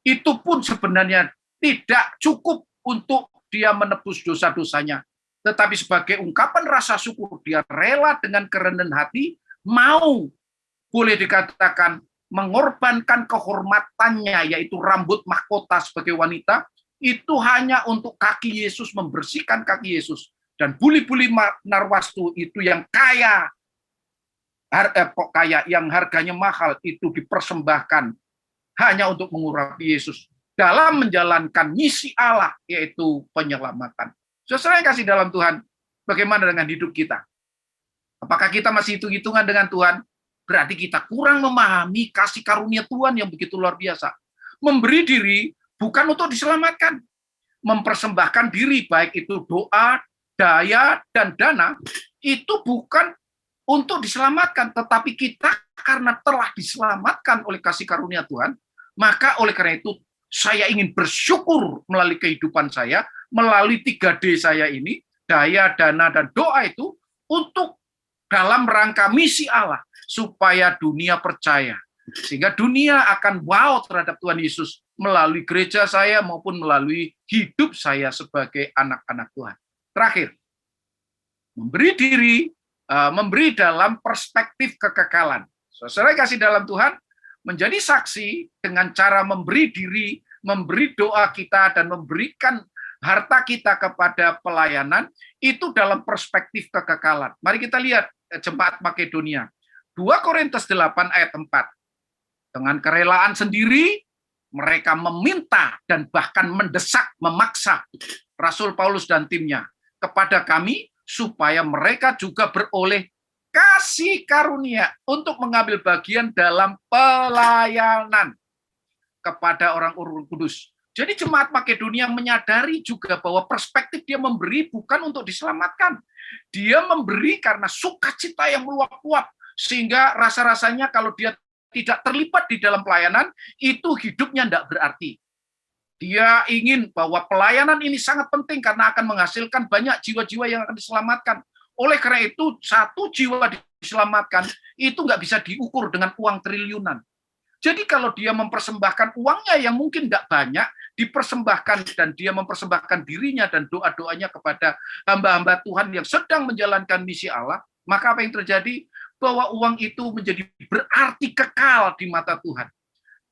Itu pun sebenarnya tidak cukup untuk dia menebus dosa-dosanya. Tetapi sebagai ungkapan rasa syukur, dia rela dengan kerendahan hati, mau, boleh dikatakan, mengorbankan kehormatannya, yaitu rambut mahkota sebagai wanita, itu hanya untuk kaki Yesus, membersihkan kaki Yesus. Dan buli-buli narwastu itu yang kaya, yang harganya mahal, itu dipersembahkan hanya untuk mengurapi Yesus dalam menjalankan misi Allah, yaitu penyelamatan. Saudara yang kasih dalam Tuhan, bagaimana dengan hidup kita? Apakah kita masih hitung-hitungan dengan Tuhan? Berarti kita kurang memahami kasih karunia Tuhan yang begitu luar biasa. Memberi diri bukan untuk diselamatkan. Mempersembahkan diri, baik itu doa, daya, dan dana, itu bukan untuk diselamatkan. Tetapi kita karena telah diselamatkan oleh kasih karunia Tuhan, maka oleh karena itu saya ingin bersyukur melalui kehidupan saya, melalui 3D saya ini, daya, dana, dan doa itu, untuk dalam rangka misi Allah, supaya dunia percaya. Sehingga dunia akan wow terhadap Tuhan Yesus melalui gereja saya maupun melalui hidup saya sebagai anak-anak Tuhan. Terakhir, memberi diri, memberi dalam perspektif kekekalan. Saudara kasih dalam Tuhan, menjadi saksi dengan cara memberi diri, memberi doa kita, dan memberikan harta kita kepada pelayanan, itu dalam perspektif kekekalan. Mari kita lihat jemaat Makedonia. 2 Korintus 8 ayat 4. Dengan kerelaan sendiri, mereka meminta dan bahkan mendesak, memaksa Rasul Paulus dan timnya kepada kami supaya mereka juga beroleh kasih karunia untuk mengambil bagian dalam pelayanan kepada orang-orang kudus. Jadi jemaat Makedonia menyadari juga bahwa perspektif dia memberi bukan untuk diselamatkan. Dia memberi karena sukacita yang meluap-luap. Sehingga rasa-rasanya kalau dia tidak terlibat di dalam pelayanan, itu hidupnya tidak berarti. Dia ingin bahwa pelayanan ini sangat penting karena akan menghasilkan banyak jiwa-jiwa yang akan diselamatkan. Oleh karena itu, satu jiwa diselamatkan, itu nggak bisa diukur dengan uang triliunan. Jadi kalau dia mempersembahkan uangnya yang mungkin tidak banyak, dipersembahkan dan dia mempersembahkan dirinya dan doa-doanya kepada hamba-hamba Tuhan yang sedang menjalankan misi Allah, maka apa yang terjadi? Bahwa uang itu menjadi berarti kekal di mata Tuhan.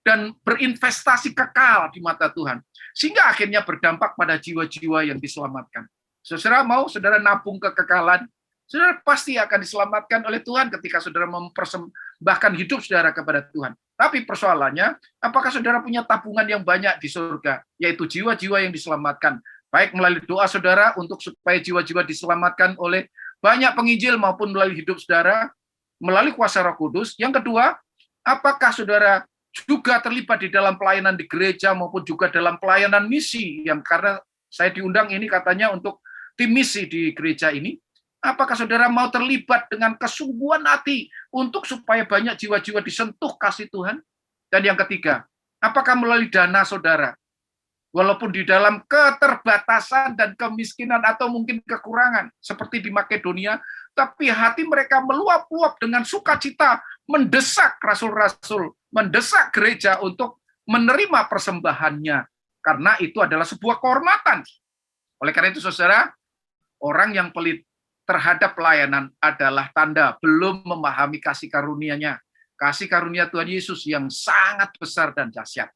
Dan berinvestasi kekal di mata Tuhan. Sehingga akhirnya berdampak pada jiwa-jiwa yang diselamatkan. Saudara mau saudara nabung kekekalan, saudara pasti akan diselamatkan oleh Tuhan ketika saudara mempersembahkan hidup saudara kepada Tuhan. Tapi persoalannya, apakah saudara punya tabungan yang banyak di surga, yaitu jiwa-jiwa yang diselamatkan, baik melalui doa saudara untuk supaya jiwa-jiwa diselamatkan oleh banyak penginjil maupun melalui hidup saudara, melalui kuasa Roh Kudus. Yang kedua, apakah saudara juga terlibat di dalam pelayanan di gereja maupun juga dalam pelayanan misi, yang karena saya diundang ini katanya untuk tim misi di gereja ini. Apakah saudara mau terlibat dengan kesungguhan hati untuk supaya banyak jiwa-jiwa disentuh kasih Tuhan? Dan yang ketiga, apakah melalui dana saudara? Walaupun di dalam keterbatasan dan kemiskinan atau mungkin kekurangan, seperti di Makedonia, tapi hati mereka meluap-luap dengan sukacita, mendesak rasul-rasul, mendesak gereja untuk menerima persembahannya. Karena itu adalah sebuah kehormatan. Oleh karena itu, saudara, orang yang pelit terhadap pelayanan adalah tanda belum memahami kasih karunia-Nya. Kasih karunia Tuhan Yesus yang sangat besar dan dahsyat.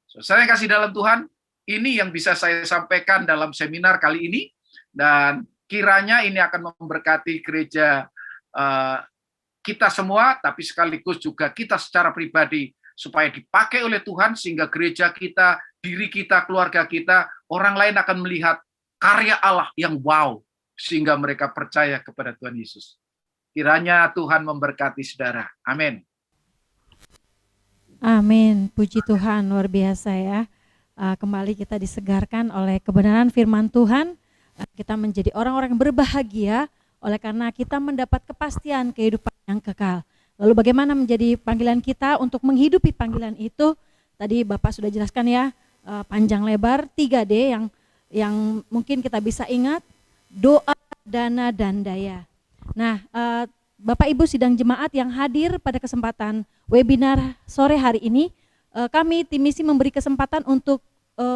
Saudara yang kasih dalam Tuhan, ini yang bisa saya sampaikan dalam seminar kali ini, dan kiranya ini akan memberkati gereja kita semua, tapi sekaligus juga kita secara pribadi, supaya dipakai oleh Tuhan, sehingga gereja kita, diri kita, keluarga kita, orang lain akan melihat karya Allah yang wow, sehingga mereka percaya kepada Tuhan Yesus. Kiranya Tuhan memberkati saudara. Amin. Amin. Puji Tuhan, luar biasa ya. Kembali kita disegarkan oleh kebenaran firman Tuhan. Kita menjadi orang-orang yang berbahagia oleh karena kita mendapat kepastian kehidupan yang kekal. Lalu bagaimana menjadi panggilan kita untuk menghidupi panggilan itu? Tadi Bapak sudah jelaskan ya, panjang lebar 3D yang mungkin kita bisa ingat. Doa, dana, dan daya. Nah, Bapak Ibu sidang jemaat yang hadir pada kesempatan webinar sore hari ini, kami tim misi memberi kesempatan untuk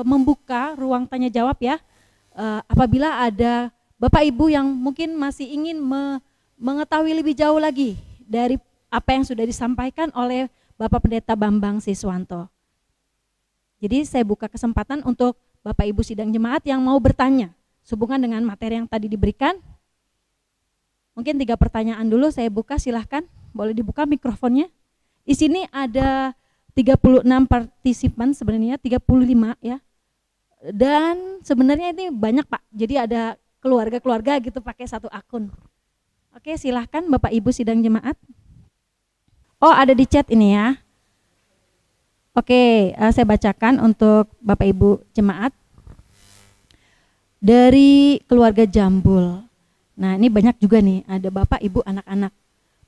membuka ruang tanya jawab ya. Apabila ada Bapak Ibu yang mungkin masih ingin mengetahui lebih jauh lagi dari apa yang sudah disampaikan oleh Bapak Pendeta Bambang Siswanto. Jadi saya buka kesempatan untuk Bapak Ibu sidang jemaat yang mau bertanya sehubungan dengan materi yang tadi diberikan. Mungkin 3 pertanyaan dulu saya buka, silahkan. Boleh dibuka mikrofonnya. Di sini ada 36 partisipan sebenarnya, 35 ya. Dan sebenarnya ini banyak Pak, jadi ada keluarga-keluarga gitu pakai satu akun. Oke, silahkan Bapak Ibu sidang jemaat. Oh, ada di chat ini ya. Oke, saya bacakan untuk Bapak Ibu jemaat. Dari keluarga Jambul. Nah, ini banyak juga nih, ada Bapak, Ibu, anak-anak.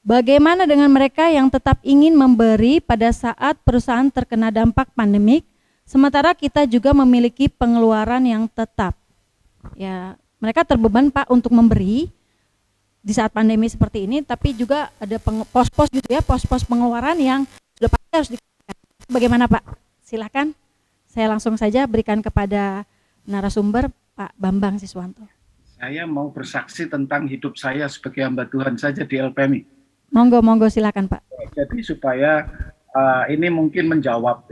Bagaimana dengan mereka yang tetap ingin memberi pada saat perusahaan terkena dampak pandemik, sementara kita juga memiliki pengeluaran yang tetap? Ya, mereka terbeban Pak untuk memberi di saat pandemi seperti ini, tapi juga ada pos-pos gitu ya, pos-pos pengeluaran yang sudah pasti harus dikeluarkan. Bagaimana Pak? Silakan, saya langsung saja berikan kepada narasumber Pak Bambang Siswanto. Saya mau bersaksi tentang hidup saya sebagai hamba Tuhan saja di LPMI. Monggo silakan Pak. Jadi supaya ini mungkin menjawab.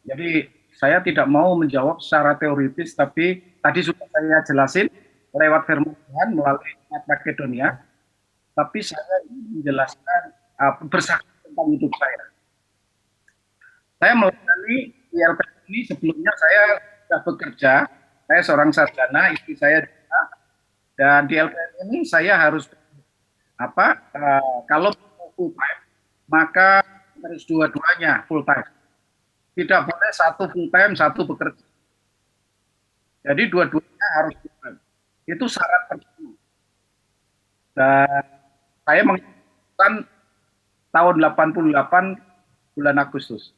Jadi saya tidak mau menjawab secara teoritis, tapi tadi sudah saya jelasin lewat firman Tuhan melalui Makedonia. Tapi saya ingin menjelaskan bersaksi tentang hidup saya. Saya melayani di LPM ini sebelumnya saya sudah bekerja. Saya seorang sarjana, istri saya juga. Dan di LPM ini saya harus kalau full time maka harus dua-duanya full time. Tidak boleh satu full time, satu bekerja. Jadi dua-duanya harus full time. Itu syarat pertama. Dan saya mengingatkan tahun 88 bulan Agustus.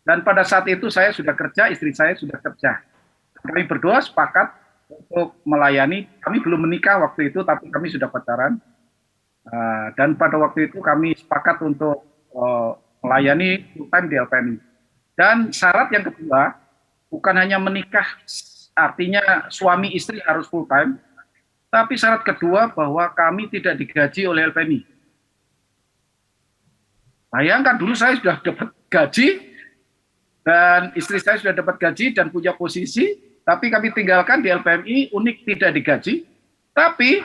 Dan pada saat itu saya sudah kerja, istri saya sudah kerja. Kami berdua sepakat untuk melayani. Kami belum menikah waktu itu, tapi kami sudah pacaran. Dan pada waktu itu kami sepakat untuk melayani full time di LPMI. Dan syarat yang kedua, bukan hanya menikah, artinya suami istri harus full time, tapi syarat kedua bahwa kami tidak digaji oleh LPMI. Bayangkan dulu saya sudah dapat gaji, dan istri saya sudah dapat gaji dan punya posisi, tapi kami tinggalkan di LPMI, unik tidak digaji, tapi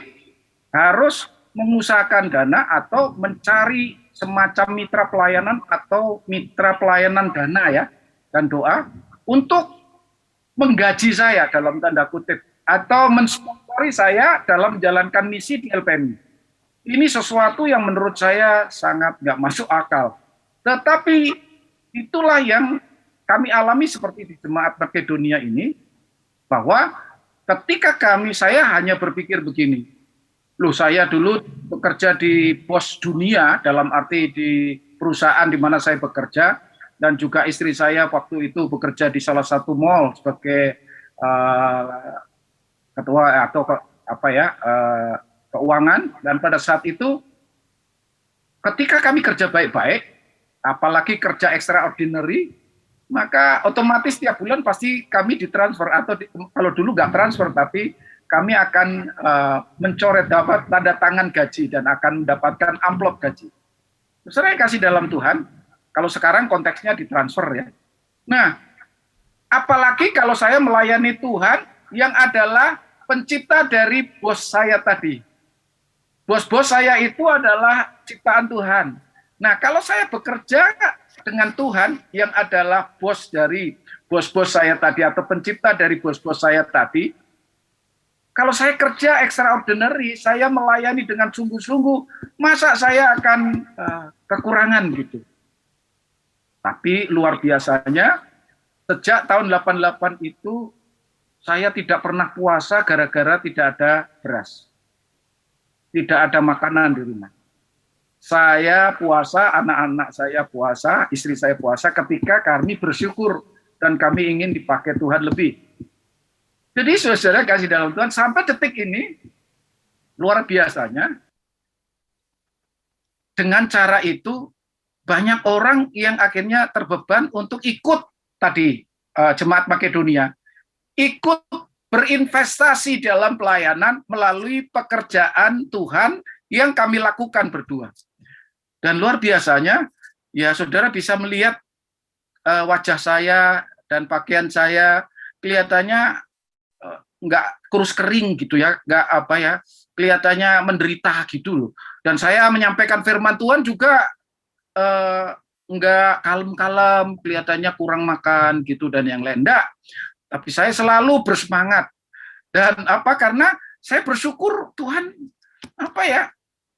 harus mengusahakan dana atau mencari semacam mitra pelayanan atau mitra pelayanan dana ya, dan doa untuk menggaji saya dalam tanda kutip atau mensponsori saya dalam menjalankan misi di LPMI. Ini sesuatu yang menurut saya sangat nggak masuk akal. Tetapi itulah yang kami alami seperti di Jemaat Makedonia ini, bahwa ketika saya hanya berpikir begini, loh saya dulu bekerja di Pos Dunia, dalam arti di perusahaan di mana saya bekerja, dan juga istri saya waktu itu bekerja di salah satu mall sebagai ketua atau keuangan, dan pada saat itu ketika kami kerja baik-baik, apalagi kerja extraordinary, maka otomatis tiap bulan pasti kami ditransfer, atau kalau dulu nggak transfer, tapi kami akan mencoret dapat tanda tangan gaji dan akan mendapatkan amplop gaji. Saudara yang kasih dalam Tuhan, kalau sekarang konteksnya ditransfer ya. Nah, apalagi kalau saya melayani Tuhan yang adalah pencipta dari bos saya tadi. Bos-bos saya itu adalah ciptaan Tuhan. Nah, kalau saya bekerja dengan Tuhan yang adalah bos dari bos-bos saya tadi atau pencipta dari bos-bos saya tadi, kalau saya kerja extraordinary, saya melayani dengan sungguh-sungguh, masa saya akan kekurangan gitu. Tapi luar biasanya, sejak tahun 88 itu, saya tidak pernah puasa gara-gara tidak ada beras. Tidak ada makanan di rumah. Saya puasa, anak-anak saya puasa, istri saya puasa ketika kami bersyukur dan kami ingin dipakai Tuhan lebih. Jadi saudara kasih dalam Tuhan, sampai detik ini, luar biasanya, dengan cara itu, banyak orang yang akhirnya terbeban untuk ikut tadi, Jemaat Makedonia, ikut berinvestasi dalam pelayanan melalui pekerjaan Tuhan yang kami lakukan berdua. Dan luar biasanya, ya saudara bisa melihat wajah saya dan pakaian saya, kelihatannya nggak kurus kering gitu ya, nggak kelihatannya menderita gitu loh. Dan saya menyampaikan firman Tuhan juga nggak kalem-kalem, kelihatannya kurang makan gitu dan yang lain. Nggak. Tapi saya selalu bersemangat. Dan karena saya bersyukur Tuhan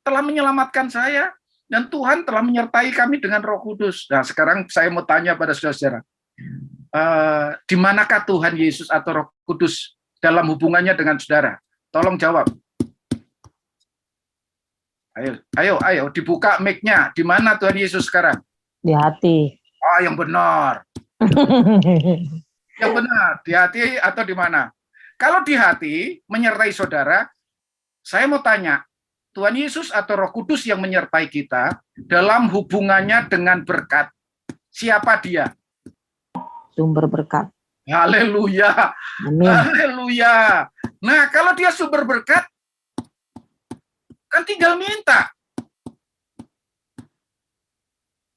telah menyelamatkan saya, dan Tuhan telah menyertai kami dengan Roh Kudus. Nah, sekarang saya mau tanya pada saudara-saudara, di manakah Tuhan Yesus atau Roh Kudus dalam hubungannya dengan saudara? Tolong jawab. Ayo, dibuka mic-nya. Di mana Tuhan Yesus sekarang? Di hati. Oh, yang benar. Yang benar, di hati atau di mana? Kalau di hati menyertai saudara, saya mau tanya, Tuhan Yesus atau Roh Kudus yang menyertai kita dalam hubungannya dengan berkat, siapa dia? Sumber berkat. Haleluya. Amin. Haleluya. Nah, kalau dia sumber berkat, kan tinggal minta.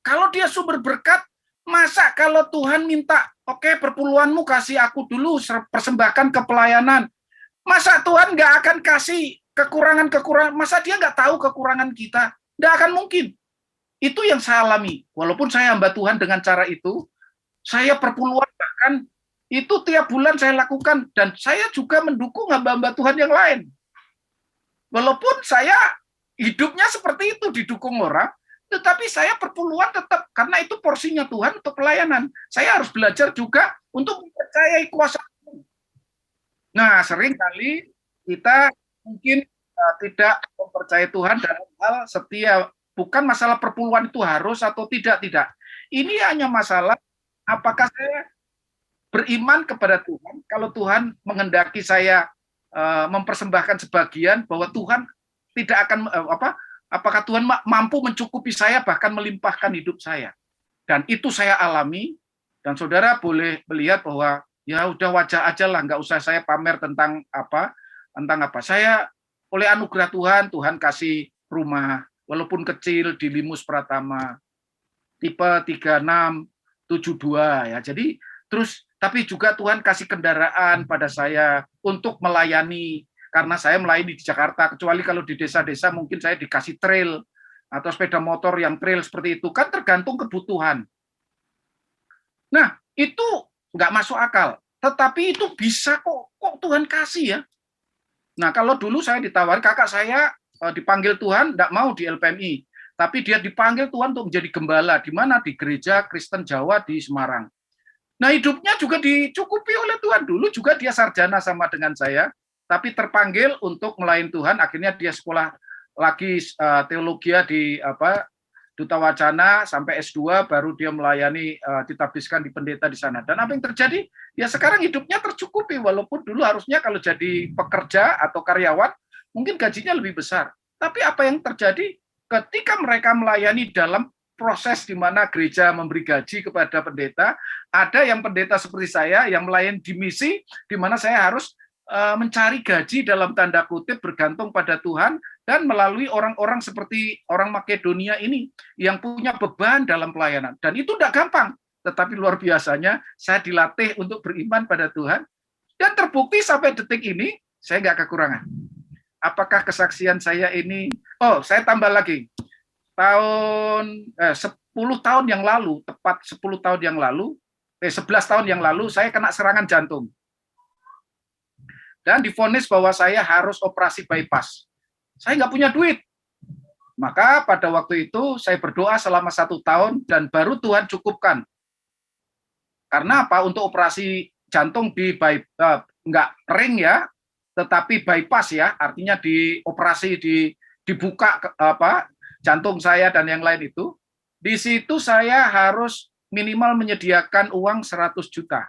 Kalau dia sumber berkat, masa kalau Tuhan minta, oke, perpuluhanmu kasih aku dulu, persembahkan ke pelayanan. Masa Tuhan nggak akan kasih kekurangan-kekurangan? Masa dia nggak tahu kekurangan kita? Nggak akan mungkin. Itu yang saya alami. Walaupun saya hamba Tuhan dengan cara itu, Saya perpuluhan bahkan itu tiap bulan saya lakukan, dan saya juga mendukung hamba-hamba Tuhan yang lain. Walaupun saya hidupnya seperti itu, didukung orang, tetapi saya perpuluhan tetap, karena itu porsinya Tuhan untuk pelayanan. Saya harus belajar juga untuk mempercayai kuasa Tuhan. Nah, seringkali kita mungkin tidak mempercayai Tuhan dalam hal setia. Bukan masalah perpuluhan itu harus atau tidak. Ini hanya masalah apakah saya beriman kepada Tuhan. Kalau Tuhan menghendaki saya mempersembahkan sebagian, bahwa Tuhan tidak akan apakah Tuhan mampu mencukupi saya, bahkan melimpahkan hidup saya. Dan itu saya alami, dan saudara boleh melihat bahwa ya udah wajar aja lah, nggak usah saya pamer tentang apa. Saya oleh anugerah Tuhan kasih rumah, walaupun kecil, di Limus Pratama, tipe 3672 ya. Jadi terus, tapi juga Tuhan kasih kendaraan pada saya untuk melayani, karena saya melayani di Jakarta, kecuali kalau di desa-desa mungkin saya dikasih trail atau sepeda motor yang trail seperti itu, kan tergantung kebutuhan. Nah, itu nggak masuk akal, tetapi itu bisa kok Tuhan kasih ya. Nah, kalau dulu saya ditawari, kakak saya dipanggil Tuhan, nggak mau di LPMI, tapi dia dipanggil Tuhan untuk menjadi gembala, di mana? Di Gereja Kristen Jawa di Semarang. Nah, hidupnya juga dicukupi oleh Tuhan. Dulu juga dia sarjana sama dengan saya, tapi terpanggil untuk melayani Tuhan. Akhirnya dia sekolah lagi teologi di Duta Wacana sampai S2, baru dia melayani, ditabiskan di pendeta di sana. Dan apa yang terjadi? Ya sekarang hidupnya tercukupi, walaupun dulu harusnya kalau jadi pekerja atau karyawan, mungkin gajinya lebih besar. Tapi apa yang terjadi ketika mereka melayani dalam proses di mana gereja memberi gaji kepada pendeta, ada yang pendeta seperti saya yang melayani di misi, di mana saya harus mencari gaji dalam tanda kutip, bergantung pada Tuhan, dan melalui orang-orang seperti orang Makedonia ini yang punya beban dalam pelayanan. Dan itu tidak gampang, tetapi luar biasanya saya dilatih untuk beriman pada Tuhan, dan terbukti sampai detik ini saya nggak kekurangan. Apakah kesaksian saya ini, saya tambah lagi, 10 tahun yang lalu, tepat 10 tahun yang lalu, 11 tahun yang lalu, saya kena serangan jantung. Dan divonis bahwa saya harus operasi bypass. Saya nggak punya duit. Maka pada waktu itu saya berdoa selama 1 tahun, dan baru Tuhan cukupkan. Karena apa? Untuk operasi jantung nggak ring ya, tetapi bypass ya, artinya dioperasi, dibuka jantung saya dan yang lain itu. Di situ saya harus minimal menyediakan uang 100 juta.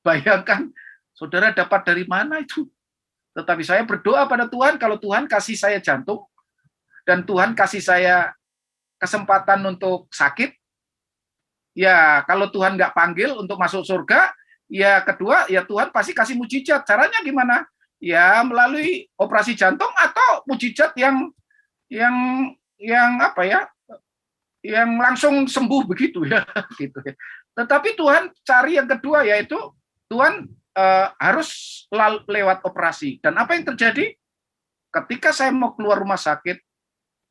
Bayangkan, saudara dapat dari mana itu? Tetapi saya berdoa pada Tuhan, kalau Tuhan kasih saya jantung, dan Tuhan kasih saya kesempatan untuk sakit, ya kalau Tuhan nggak panggil untuk masuk surga, ya kedua, ya Tuhan pasti kasih mujizat. Caranya gimana? Ya melalui operasi jantung atau mujizat yang yang langsung sembuh begitu ya, gitu ya. Tetapi Tuhan cari yang kedua, yaitu Tuhan harus lewat operasi. Dan apa yang terjadi? Ketika saya mau keluar rumah sakit,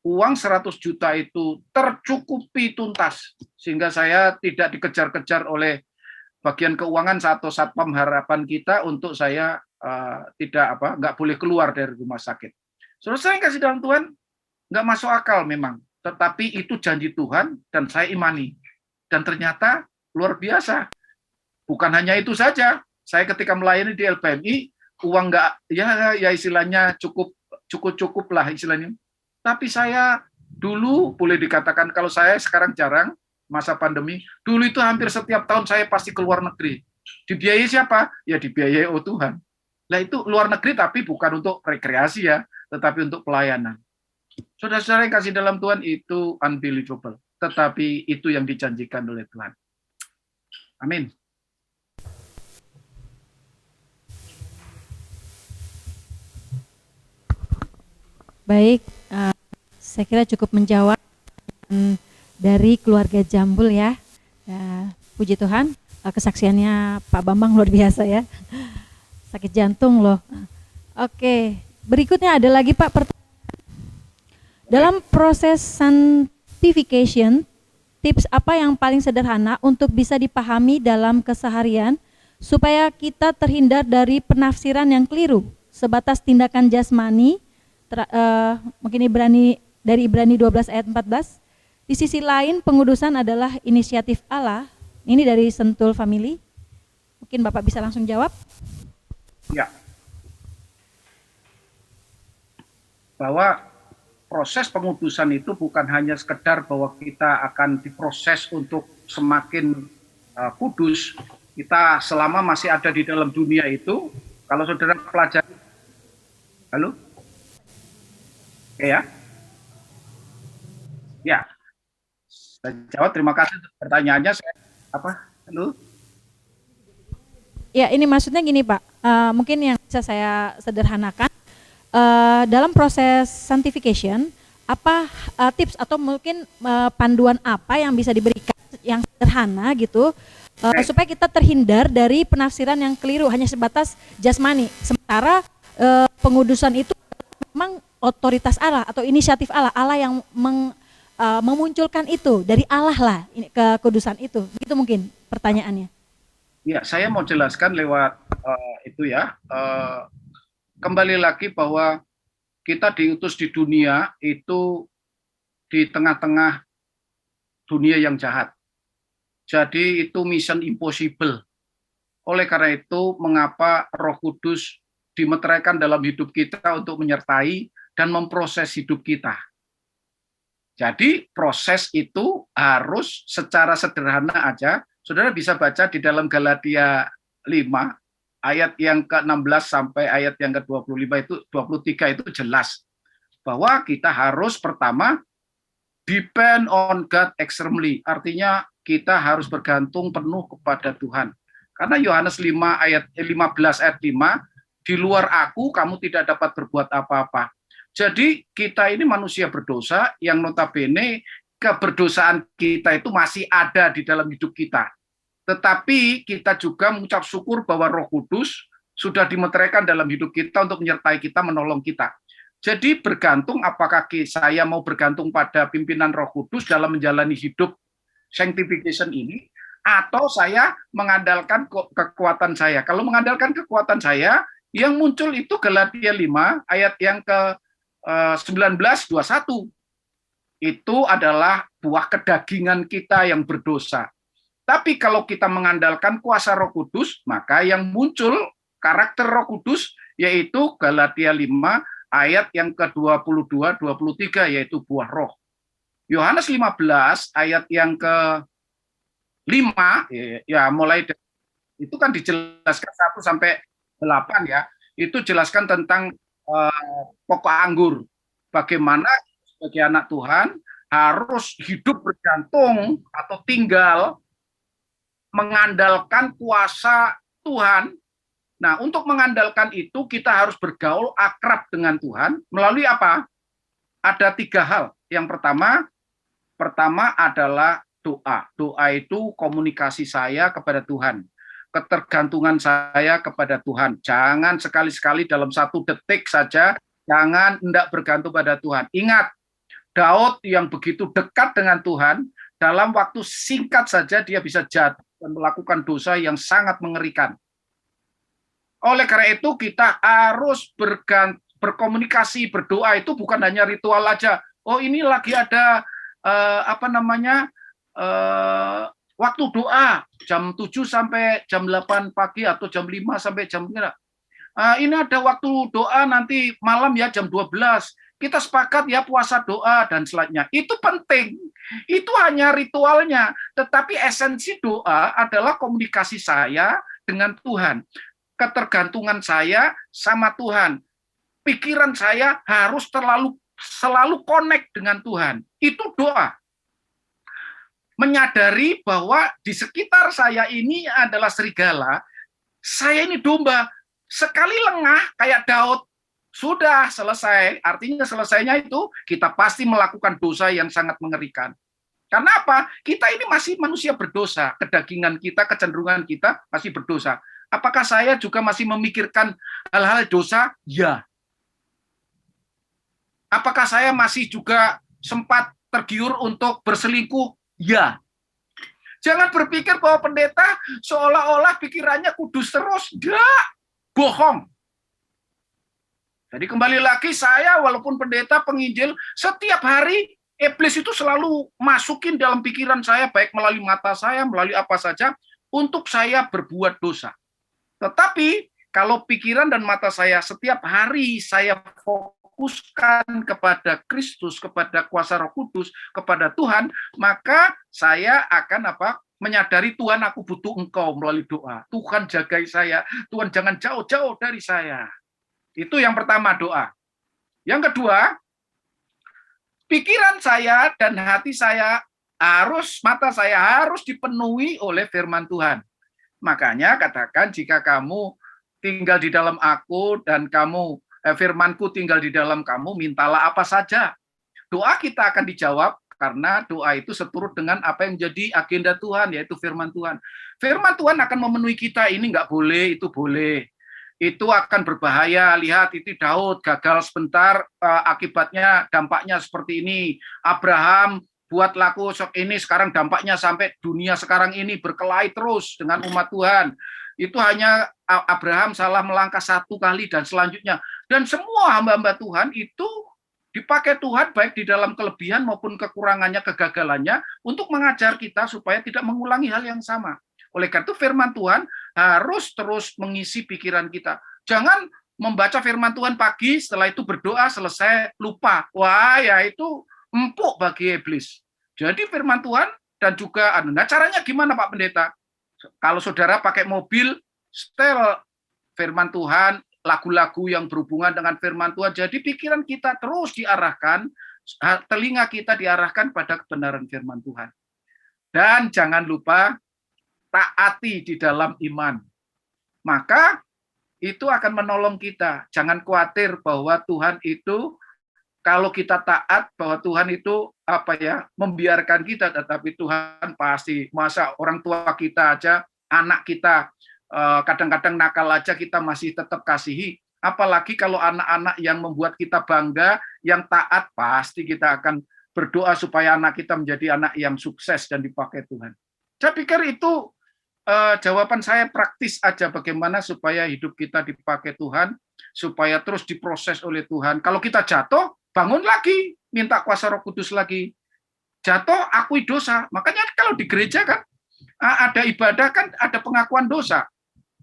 uang 100 juta itu tercukupi tuntas, sehingga saya tidak dikejar-kejar oleh bagian keuangan atau satpam harapan kita untuk saya nggak boleh keluar dari rumah sakit. Saudara, saya kasih dalam Tuhan, nggak masuk akal memang, tetapi itu janji Tuhan dan saya imani. Dan ternyata luar biasa. Bukan hanya itu saja, saya ketika melayani di LPMI, uang nggak, ya istilahnya cukup lah istilahnya. Tapi saya dulu boleh dikatakan, kalau saya sekarang jarang, masa pandemi, dulu itu hampir setiap tahun saya pasti keluar negeri. Dibiayai siapa? Ya dibiayai Tuhan. Nah itu luar negeri, tapi bukan untuk rekreasi ya, tetapi untuk pelayanan. Saudara-saudara yang kasih dalam Tuhan, itu unbelievable. Tetapi itu yang dijanjikan oleh Tuhan. Amin. Baik, saya kira cukup menjawab dari keluarga Jambul ya. Puji Tuhan, kesaksiannya Pak Bambang luar biasa ya. Sakit jantung loh. Oke, berikutnya ada lagi Pak pertanyaan. Dalam proses sanctification, tips apa yang paling sederhana untuk bisa dipahami dalam keseharian supaya kita terhindar dari penafsiran yang keliru sebatas tindakan jasmani, mungkin dari Ibrani 12 ayat 14. Di sisi lain pengudusan adalah inisiatif Allah. Ini dari Sentul Family. Mungkin Bapak bisa langsung jawab. Ya. Bahwa proses pengudusan itu bukan hanya sekedar bahwa kita akan diproses untuk semakin kudus. Kita selama masih ada di dalam dunia itu, kalau saudara pelajari, halo, ya, ya, saya jawab. Terima kasih untuk pertanyaannya. Halo. Ya, ini maksudnya gini Pak, mungkin yang bisa saya sederhanakan, dalam proses sanctification, apa tips atau mungkin panduan apa yang bisa diberikan yang sederhana gitu, supaya kita terhindar dari penafsiran yang keliru hanya sebatas jasmani, sementara pengudusan itu memang otoritas Allah atau inisiatif Allah, Allah yang memunculkan itu, dari Allah lah kekudusan itu. Itu mungkin pertanyaannya. Ya, saya mau jelaskan lewat itu ya. Kembali lagi bahwa kita diutus di dunia itu di tengah-tengah dunia yang jahat. Jadi itu mission impossible. Oleh karena itu, mengapa Roh Kudus dimeteraikan dalam hidup kita untuk menyertai dan memproses hidup kita. Jadi proses itu harus secara sederhana aja. Saudara bisa baca di dalam Galatia 5 ayat yang ke-16 sampai ayat yang ke-25 itu 23 itu jelas bahwa kita harus pertama depend on God extremely. Artinya kita harus bergantung penuh kepada Tuhan. Karena Yohanes 5 ayat 15 ayat 5, di luar aku kamu tidak dapat berbuat apa-apa. Jadi kita ini manusia berdosa yang notabene keberdosaan kita itu masih ada di dalam hidup kita. Tetapi kita juga mengucap syukur bahwa Roh Kudus sudah dimeteraikan dalam hidup kita untuk menyertai kita, menolong kita. Jadi bergantung apakah saya mau bergantung pada pimpinan Roh Kudus dalam menjalani hidup sanctification ini, atau saya mengandalkan kekuatan saya. Kalau mengandalkan kekuatan saya, yang muncul itu Galatia 5 ayat yang ke-19-21. Itu adalah buah kedagingan kita yang berdosa. Tapi kalau kita mengandalkan kuasa Roh Kudus, maka yang muncul karakter Roh Kudus yaitu Galatia 5 ayat yang ke-22-23 yaitu buah roh. Yohanes 15 ayat yang ke-5 ya mulai itu kan dijelaskan 1 sampai 8 ya. Itu jelaskan tentang pokok anggur. Bagaimana sebagai anak Tuhan harus hidup bergantung atau tinggal mengandalkan kuasa Tuhan. Nah, untuk mengandalkan itu kita harus bergaul akrab dengan Tuhan melalui apa? Ada 3 hal. Yang pertama adalah doa. Doa itu komunikasi saya kepada Tuhan. Ketergantungan saya kepada Tuhan. Jangan sekali-sekali dalam 1 detik saja, jangan hendak bergantung pada Tuhan. Ingat, Daud yang begitu dekat dengan Tuhan, dalam waktu singkat saja dia bisa jatuh dan melakukan dosa yang sangat mengerikan. Oleh karena itu kita harus berkomunikasi, berdoa itu bukan hanya ritual aja. Oh ini lagi ada waktu doa jam 7 sampai jam 8 pagi atau jam 5 sampai jam ini ada waktu doa nanti malam ya jam 12. Kita sepakat ya puasa doa dan selanjutnya. Itu penting. Itu hanya ritualnya. Tetapi esensi doa adalah komunikasi saya dengan Tuhan. Ketergantungan saya sama Tuhan. Pikiran saya harus selalu connect dengan Tuhan. Itu doa. Menyadari bahwa di sekitar saya ini adalah serigala, saya ini domba. Sekali lengah kayak Daud, sudah selesai. Artinya selesainya itu kita pasti melakukan dosa yang sangat mengerikan. Karena apa? Kita ini masih manusia berdosa. Kedagingan kita, kecenderungan kita masih berdosa. Apakah saya juga masih memikirkan hal-hal dosa? Ya. Apakah saya masih juga sempat tergiur untuk berselingkuh? Ya, jangan berpikir bahwa pendeta seolah-olah pikirannya kudus terus. Tidak, bohong. Jadi kembali lagi saya walaupun pendeta penginjil, setiap hari iblis itu selalu masukin dalam pikiran saya, baik melalui mata saya, melalui apa saja, untuk saya berbuat dosa. Tetapi kalau pikiran dan mata saya setiap hari saya fokuskan kepada Kristus, kepada kuasa Roh Kudus, kepada Tuhan, maka saya akan menyadari Tuhan, aku butuh Engkau melalui doa. Tuhan jagai saya, Tuhan jangan jauh-jauh dari saya. Itu yang pertama, doa. Yang kedua, pikiran saya dan hati saya mata saya harus dipenuhi oleh firman Tuhan. Makanya katakan jika kamu tinggal di dalam aku dan firmanku tinggal di dalam kamu, mintalah apa saja. Doa kita akan dijawab karena doa itu seturut dengan apa yang menjadi agenda Tuhan, yaitu firman Tuhan. Firman Tuhan akan memenuhi kita, ini nggak boleh, itu boleh. Itu akan berbahaya. Lihat, itu Daud gagal sebentar, akibatnya dampaknya seperti ini. Abraham buat laku sok ini, sekarang dampaknya sampai dunia sekarang ini berkelahi terus dengan umat Tuhan. Itu hanya Abraham salah melangkah satu kali dan selanjutnya. Dan semua hamba-hamba Tuhan itu dipakai Tuhan baik di dalam kelebihan maupun kekurangannya, kegagalannya untuk mengajar kita supaya tidak mengulangi hal yang sama. Oleh karena itu firman Tuhan harus terus mengisi pikiran kita. Jangan membaca firman Tuhan pagi, setelah itu berdoa, selesai, lupa. Wah, ya itu empuk bagi iblis. Jadi firman Tuhan dan juga, nah caranya gimana Pak Pendeta? Kalau saudara pakai mobil, setel firman Tuhan, lagu-lagu yang berhubungan dengan firman Tuhan, jadi pikiran kita terus diarahkan, telinga kita diarahkan pada kebenaran firman Tuhan. Dan jangan lupa, taati di dalam iman. Maka itu akan menolong kita. Jangan khawatir bahwa Tuhan itu, kalau kita taat bahwa Tuhan itu membiarkan kita, tetapi Tuhan pasti, masa orang tua kita aja, anak kita kadang-kadang nakal aja kita masih tetap kasihi. Apalagi kalau anak-anak yang membuat kita bangga, yang taat, pasti kita akan berdoa supaya anak kita menjadi anak yang sukses dan dipakai Tuhan. Saya pikir itu jawaban saya praktis aja, bagaimana supaya hidup kita dipakai Tuhan, supaya terus diproses oleh Tuhan. Kalau kita jatuh, bangun lagi, minta kuasa Roh Kudus lagi. Jatuh, akui dosa. Makanya kalau di gereja kan ada ibadah, kan ada pengakuan dosa.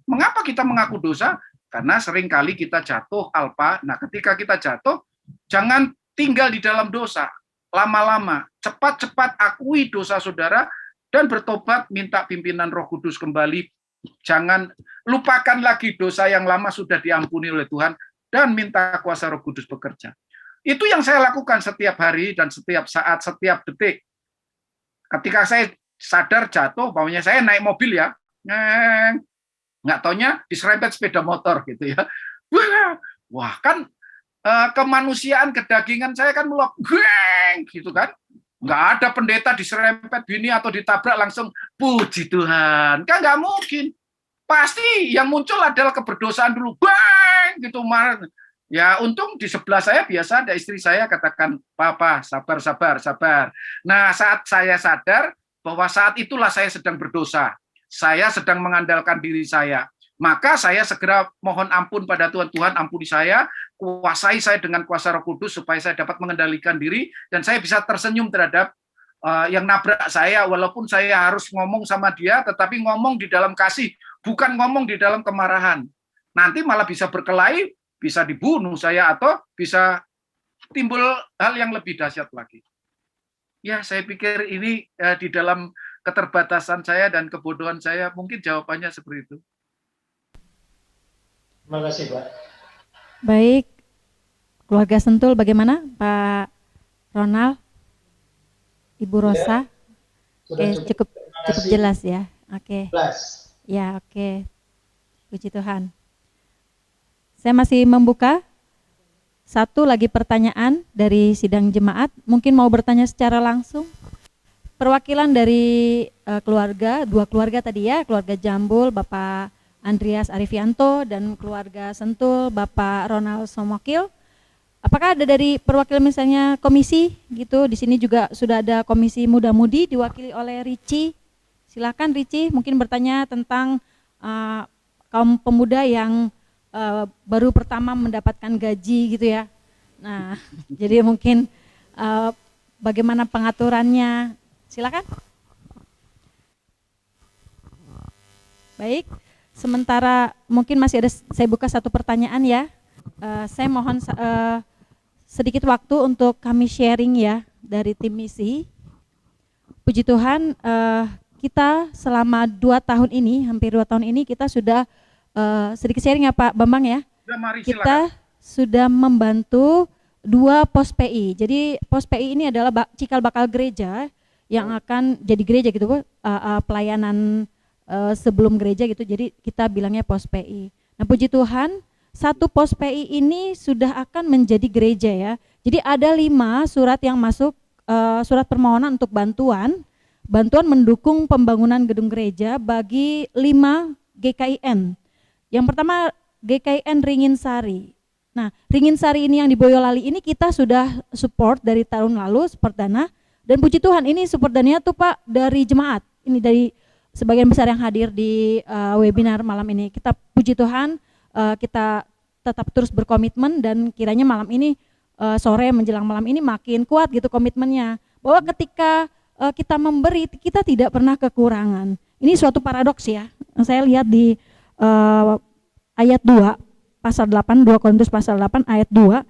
Mengapa kita mengaku dosa? Karena seringkali kita jatuh alpa. Nah, ketika kita jatuh, jangan tinggal di dalam dosa lama-lama. Cepat-cepat akui dosa saudara, dan bertobat, minta pimpinan Roh Kudus kembali. Jangan lupakan lagi dosa yang lama sudah diampuni oleh Tuhan, dan minta kuasa Roh Kudus bekerja. Itu yang saya lakukan setiap hari dan setiap saat, setiap detik. Ketika saya sadar jatuh, bahwanya saya naik mobil ya, nggak taunya diserempet sepeda motor gitu ya. Wah kan kemanusiaan, kedagingan saya kan meluap, gitu kan. Nggak ada pendeta diserempet bini atau ditabrak langsung puji Tuhan, kan nggak mungkin. Pasti yang muncul adalah keberdosaan dulu, bang gitu marah. Ya untung di sebelah saya biasa ada istri saya, katakan papa sabar. Nah saat saya sadar bahwa saat itulah saya sedang berdosa, saya sedang mengandalkan diri saya, maka saya segera mohon ampun pada Tuhan. Tuhan ampuni saya, kuasai saya dengan kuasa Roh Kudus supaya saya dapat mengendalikan diri dan saya bisa tersenyum terhadap yang nabrak saya, walaupun saya harus ngomong sama dia, tetapi ngomong di dalam kasih, bukan ngomong di dalam kemarahan. Nanti malah bisa berkelahi, bisa dibunuh saya, atau bisa timbul hal yang lebih dahsyat lagi. Ya, saya pikir ini di dalam keterbatasan saya dan kebodohan saya, mungkin jawabannya seperti itu. Terima kasih, Pak. Baik, keluarga Sentul bagaimana Pak Ronald, Ibu Rosa? Cukup jelas ya. Oke. Ya, oke. Puji Tuhan. Saya masih membuka satu lagi pertanyaan dari sidang jemaat. Mungkin mau bertanya secara langsung. Perwakilan dari keluarga, dua keluarga tadi ya, keluarga Jambul, Bapak Andreas Arifianto, dan keluarga Sentul, Bapak Ronald Somokil. Apakah ada dari perwakilan misalnya komisi gitu? Di sini juga sudah ada komisi muda-mudi diwakili oleh Ricci. Silakan Ricci, mungkin bertanya tentang kaum pemuda yang baru pertama mendapatkan gaji gitu ya. Nah, jadi mungkin bagaimana pengaturannya? Silakan. Baik, sementara mungkin masih ada, saya buka satu pertanyaan ya. Saya mohon sedikit waktu untuk kami sharing ya dari tim misi. Puji Tuhan, kita selama 2 tahun ini, hampir 2 tahun ini kita sudah sedikit sharing ya Pak Bambang ya. Mari, Kita silakan. sudah membantu 2 pos PI. Jadi pos PI ini adalah cikal bakal gereja yang akan jadi gereja gitu, pelayanan sebelum gereja gitu. Jadi kita bilangnya pos PI. Nah, puji Tuhan, 1 pos PI ini sudah akan menjadi gereja ya. Jadi ada 5 surat yang masuk, surat permohonan untuk bantuan mendukung pembangunan gedung gereja bagi 5 GKIN. Yang pertama GKIN Ringinsari. Nah, Ringinsari ini yang di Boyolali ini kita sudah support dari tahun lalu support dana, dan puji Tuhan ini support dananya tuh Pak dari jemaat. Ini dari sebagian besar yang hadir di webinar malam ini. Kita puji Tuhan, kita tetap terus berkomitmen, dan kiranya malam ini sore menjelang malam ini makin kuat gitu komitmennya, bahwa ketika kita memberi kita tidak pernah kekurangan. Ini suatu paradoks ya. Saya lihat di ayat 2 pasal 8, 2 Korintus pasal 8 ayat 2,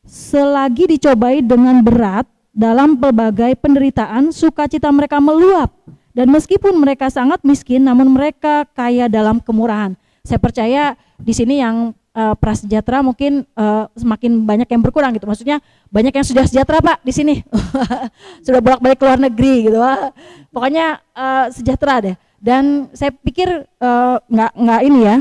selagi dicobai dengan berat dalam pelbagai penderitaan, sukacita mereka meluap, dan meskipun mereka sangat miskin namun mereka kaya dalam kemurahan. Saya percaya di sini yang prasejahtera mungkin semakin banyak yang berkurang gitu. Maksudnya banyak yang sudah sejahtera Pak di sini. Sudah bolak-balik ke luar negeri gitu. Pokoknya sejahtera deh. Dan saya pikir nggak ini ya,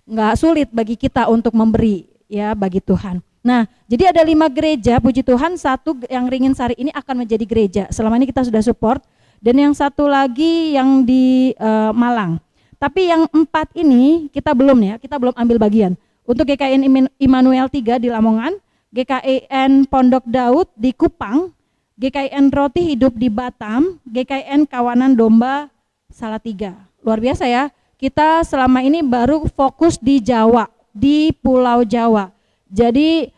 nggak sulit bagi kita untuk memberi ya bagi Tuhan. Nah, jadi ada 5 gereja, puji Tuhan, 1 yang Ringinsari ini akan menjadi gereja. Selama ini kita sudah support, dan yang 1 lagi yang di Malang. Tapi yang 4 ini kita belum ya, kita belum ambil bagian. Untuk GKIN Immanuel 3 di Lamongan, GKIN Pondok Daud di Kupang, GKIN Roti Hidup di Batam, GKIN Kawanan Domba Salatiga. Luar biasa ya, kita selama ini baru fokus di Jawa, di Pulau Jawa. Jadi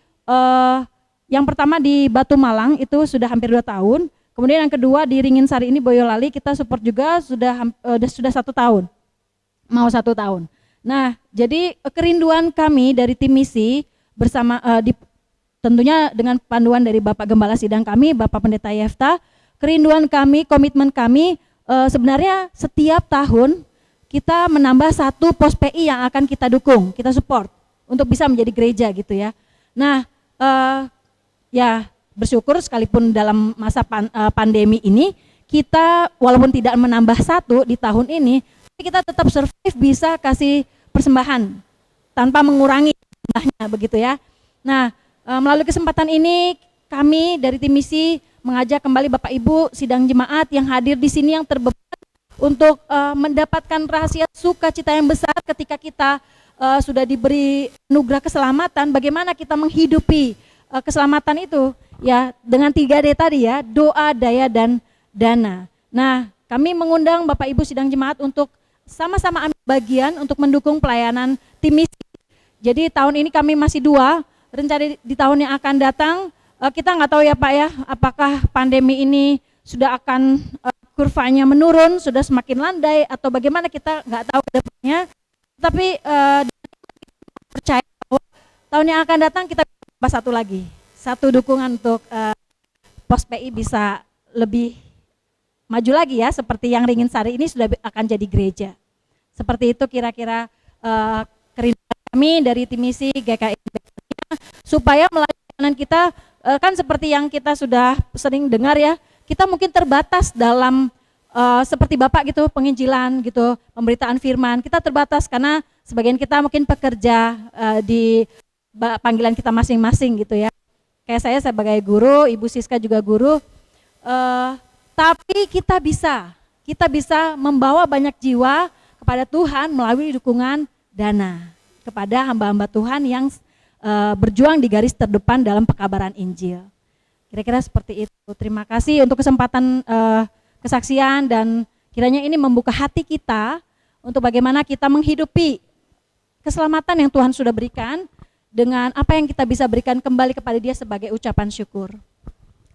yang pertama di Batu Malang itu sudah hampir 2 tahun, kemudian yang kedua di Ringinsari ini Boyolali kita support juga sudah 1 tahun. Mau 1 tahun. Nah, jadi kerinduan kami dari tim misi bersama tentunya dengan panduan dari Bapak Gembala Sidang kami, Bapak Pendeta Yefta, kerinduan kami, komitmen kami sebenarnya setiap tahun kita menambah 1 pos PI yang akan kita dukung, kita support untuk bisa menjadi gereja gitu ya. Nah, ya bersyukur sekalipun dalam masa pandemi ini kita walaupun tidak menambah 1 di tahun ini, kita tetap survive, bisa kasih persembahan tanpa mengurangi jumlahnya begitu ya. Nah, melalui kesempatan ini kami dari tim misi mengajak kembali Bapak Ibu sidang jemaat yang hadir di sini yang terbeban untuk mendapatkan rahasia sukacita yang besar ketika kita sudah diberi anugerah keselamatan, bagaimana kita menghidupi keselamatan itu ya dengan 3D tadi ya, doa, daya, dan dana. Nah, kami mengundang Bapak Ibu sidang jemaat untuk sama-sama ambil bagian untuk mendukung pelayanan tim misi. Jadi tahun ini kami masih 2, rencana di tahun yang akan datang kita nggak tahu ya Pak ya, apakah pandemi ini sudah akan kurvanya menurun, sudah semakin landai, atau bagaimana kita nggak tahu ke depannya. Tapi percaya bahwa tahun yang akan datang kita tambah 1 lagi, 1 dukungan untuk pos PI bisa lebih maju lagi ya, seperti yang Ringinsari ini sudah akan jadi gereja. Seperti itu kira-kira kerinduan kami dari tim misi GKI, supaya melalui pelayanan kita kan seperti yang kita sudah sering dengar ya, kita mungkin terbatas dalam seperti Bapak gitu, penginjilan gitu, pemberitaan firman, kita terbatas karena sebagian kita mungkin pekerja di panggilan kita masing-masing gitu ya. Kayak saya sebagai guru, Ibu Siska juga guru, tapi kita bisa membawa banyak jiwa kepada Tuhan melalui dukungan dana kepada hamba-hamba Tuhan yang berjuang di garis terdepan dalam pekabaran Injil. Kira-kira seperti itu. Terima kasih untuk kesempatan kesaksian, dan kiranya ini membuka hati kita untuk bagaimana kita menghidupi keselamatan yang Tuhan sudah berikan dengan apa yang kita bisa berikan kembali kepada Dia sebagai ucapan syukur.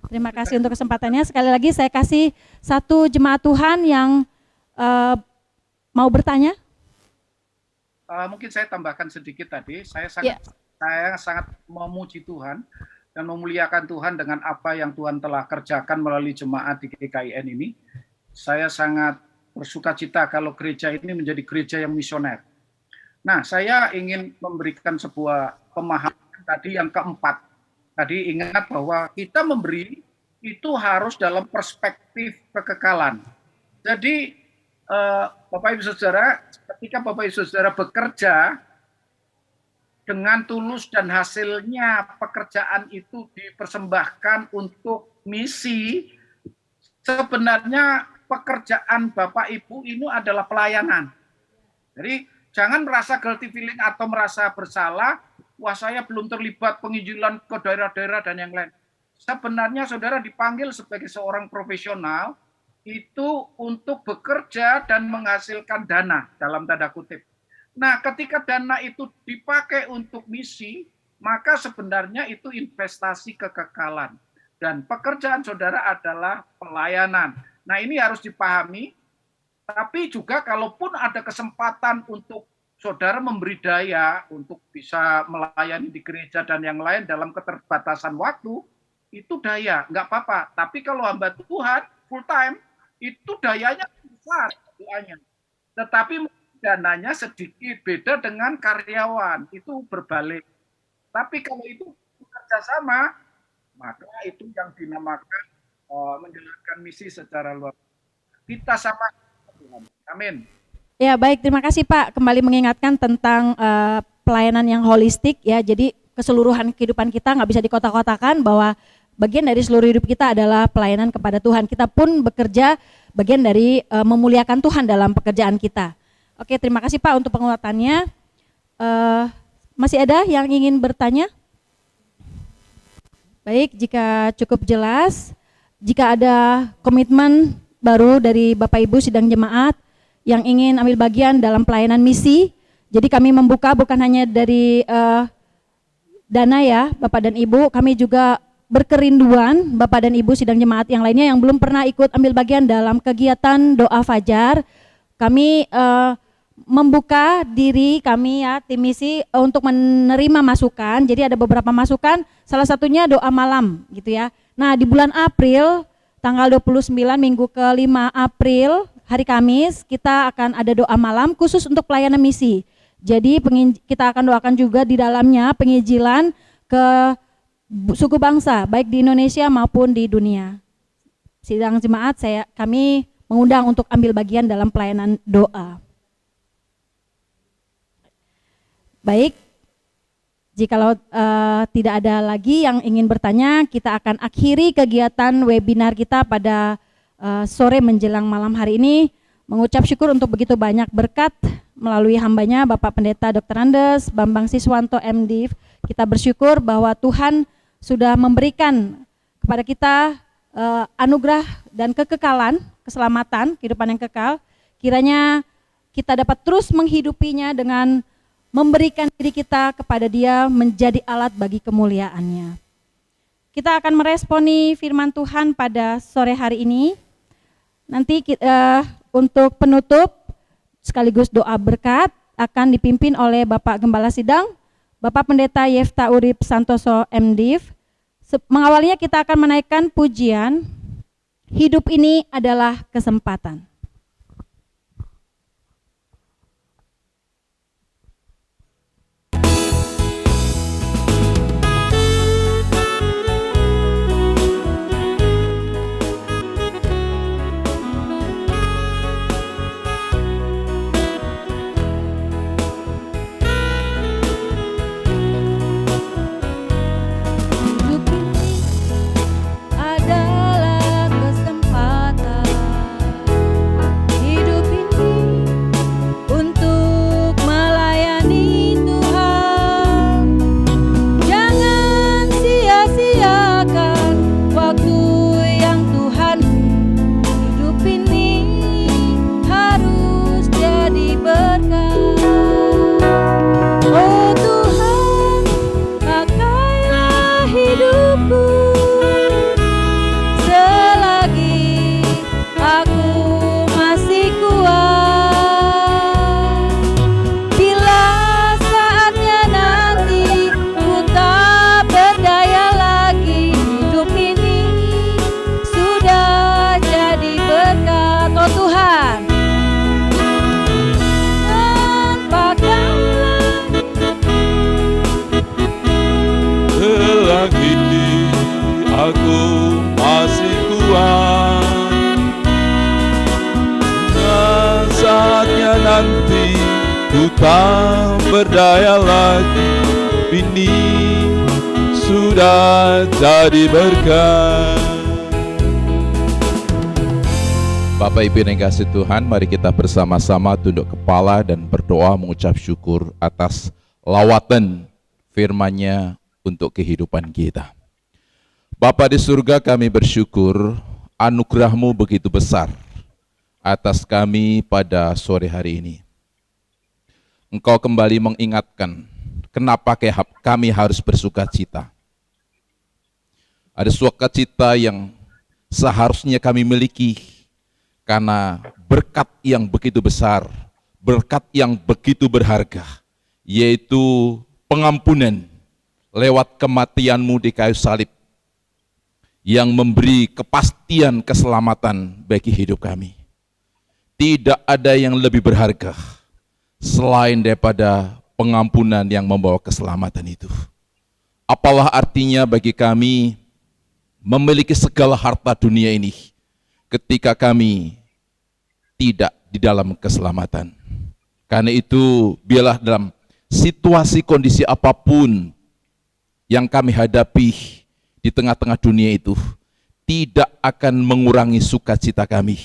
Terima kasih untuk kesempatannya. Sekali lagi saya kasih satu jemaat Tuhan yang mau bertanya. Mungkin saya tambahkan sedikit tadi. Saya sangat memuji Tuhan dan memuliakan Tuhan dengan apa yang Tuhan telah kerjakan melalui jemaat di GKIN ini. Saya sangat bersuka cita kalau gereja ini menjadi gereja yang misioner. Nah, saya ingin memberikan sebuah pemahaman tadi yang keempat. Tadi ingat bahwa kita memberi itu harus dalam perspektif kekekalan. Jadi Bapak Ibu Saudara, ketika Bapak Ibu Saudara bekerja dengan tulus dan hasilnya pekerjaan itu dipersembahkan untuk misi, sebenarnya pekerjaan Bapak Ibu ini adalah pelayanan. Jadi jangan merasa guilty feeling atau merasa bersalah, wah saya belum terlibat penginjilan ke daerah-daerah dan yang lain. Sebenarnya saudara dipanggil sebagai seorang profesional itu untuk bekerja dan menghasilkan dana dalam tanda kutip. Nah, ketika dana itu dipakai untuk misi, maka sebenarnya itu investasi kekekalan. Dan pekerjaan saudara adalah pelayanan. Nah, ini harus dipahami. Tapi juga kalaupun ada kesempatan untuk saudara memberi daya untuk bisa melayani di gereja dan yang lain dalam keterbatasan waktu, itu daya, nggak apa-apa. Tapi kalau hamba Tuhan full time, itu dayanya besar, doanya. Tetapi dananya sedikit, beda dengan karyawan, itu berbalik. Tapi kalau itu bekerja sama, maka itu yang dinamakan menjalankan misi secara luar biasa. Kita sama Tuhan. Amin. Ya baik, terima kasih Pak. Kembali mengingatkan tentang pelayanan yang holistik ya. Jadi keseluruhan kehidupan kita nggak bisa dikotak-kotakan bahwa bagian dari seluruh hidup kita adalah pelayanan kepada Tuhan. Kita pun bekerja bagian dari memuliakan Tuhan dalam pekerjaan kita. Oke, terima kasih Pak untuk penguatannya. Masih ada yang ingin bertanya? Baik, jika cukup jelas, jika ada komitmen baru dari Bapak Ibu sidang jemaat yang ingin ambil bagian dalam pelayanan misi, jadi kami membuka bukan hanya dari dana ya Bapak dan Ibu, kami juga berkerinduan Bapak dan Ibu sidang jemaat yang lainnya yang belum pernah ikut ambil bagian dalam kegiatan doa fajar. Kami membuka diri kami ya tim misi untuk menerima masukan. Jadi ada beberapa masukan, salah satunya doa malam gitu ya. Nah, di bulan April tanggal 29 minggu ke-5 April hari Kamis kita akan ada doa malam khusus untuk pelayanan misi. Jadi kita akan doakan juga di dalamnya penginjilan ke suku bangsa baik di Indonesia maupun di dunia. Sidang jemaat kami mengundang untuk ambil bagian dalam pelayanan doa. Baik, jikalau tidak ada lagi yang ingin bertanya, kita akan akhiri kegiatan webinar kita pada sore menjelang malam hari ini. Mengucap syukur untuk begitu banyak berkat melalui hambanya Bapak Pendeta Dr. Andes, Bambang Siswanto MDiv. Kita bersyukur bahwa Tuhan sudah memberikan kepada kita anugerah dan kekekalan, keselamatan, kehidupan yang kekal. Kiranya kita dapat terus menghidupinya dengan memberikan diri kita kepada Dia menjadi alat bagi kemuliaannya. Kita akan meresponi firman Tuhan pada sore hari ini. Nanti untuk penutup sekaligus doa berkat akan dipimpin oleh Bapak Gembala Sidang, Bapak Pendeta Yefta Urip Santoso MDiv. Mengawalnya kita akan menaikkan pujian, hidup ini adalah kesempatan. Adalah kesempatan nanti ku tak berdaya lagi, ini sudah jadi berkat. Bapak Ibu yang kasih Tuhan, mari kita bersama-sama tunduk kepala dan berdoa mengucap syukur atas lawatan firman-Nya untuk kehidupan kita. Bapa di surga, kami bersyukur anugerah-Mu begitu besar atas kami pada sore hari ini. Engkau kembali mengingatkan kenapa kami harus bersuka cita. Ada sukacita yang seharusnya kami miliki karena berkat yang begitu besar, berkat yang begitu berharga, yaitu pengampunan lewat kematian-Mu di kayu salib yang memberi kepastian keselamatan bagi hidup kami. Tidak ada yang lebih berharga selain daripada pengampunan yang membawa keselamatan itu. Apalah artinya bagi kami memiliki segala harta dunia ini ketika kami tidak di dalam keselamatan. Karena itu, biarlah dalam situasi kondisi apapun yang kami hadapi di tengah-tengah dunia itu, tidak akan mengurangi sukacita kami.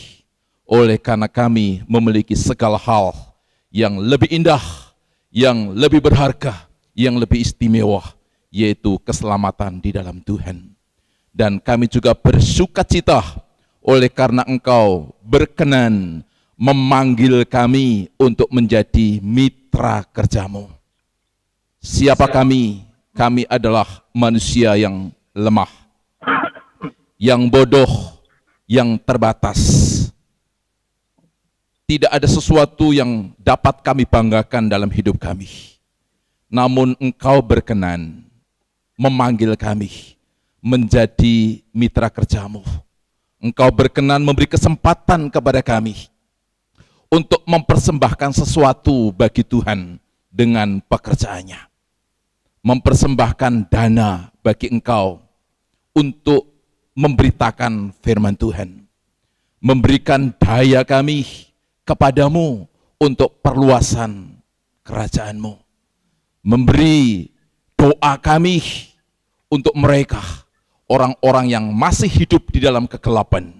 Oleh karena kami memiliki segala hal yang lebih indah, yang lebih berharga, yang lebih istimewa, yaitu keselamatan di dalam Tuhan. Dan kami juga bersukacita oleh karena Engkau berkenan memanggil kami untuk menjadi mitra kerja-Mu. Siapa kami? Kami adalah manusia yang lemah, yang bodoh, yang terbatas. Tidak ada sesuatu yang dapat kami banggakan dalam hidup kami. Namun Engkau berkenan memanggil kami menjadi mitra kerja-Mu. Engkau berkenan memberi kesempatan kepada kami untuk mempersembahkan sesuatu bagi Tuhan dengan pekerjaannya. Mempersembahkan dana bagi Engkau untuk memberitakan firman Tuhan. Memberikan daya kami kepadamu untuk perluasan kerajaan-Mu. Memberi doa kami untuk mereka, orang-orang yang masih hidup di dalam kegelapan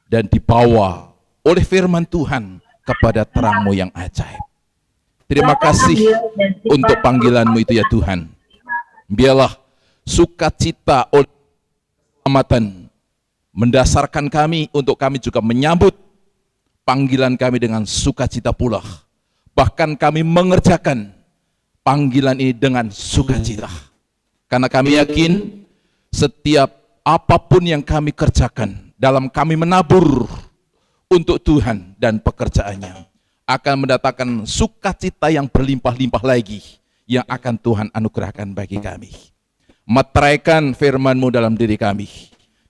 dan dibawa oleh firman Tuhan kepada terang-Mu yang ajaib. Terima kasih untuk panggilan-Mu itu ya Tuhan. Biarlah sukacita oleh keselamatan mendasarkan kami untuk kami juga menyambut panggilan kami dengan sukacita pula. Bahkan kami mengerjakan panggilan ini dengan sukacita. Karena kami yakin setiap apapun yang kami kerjakan dalam kami menabur untuk Tuhan dan pekerjaannya akan mendatangkan sukacita yang berlimpah-limpah lagi yang akan Tuhan anugerahkan bagi kami. Meteraikan firman-Mu dalam diri kami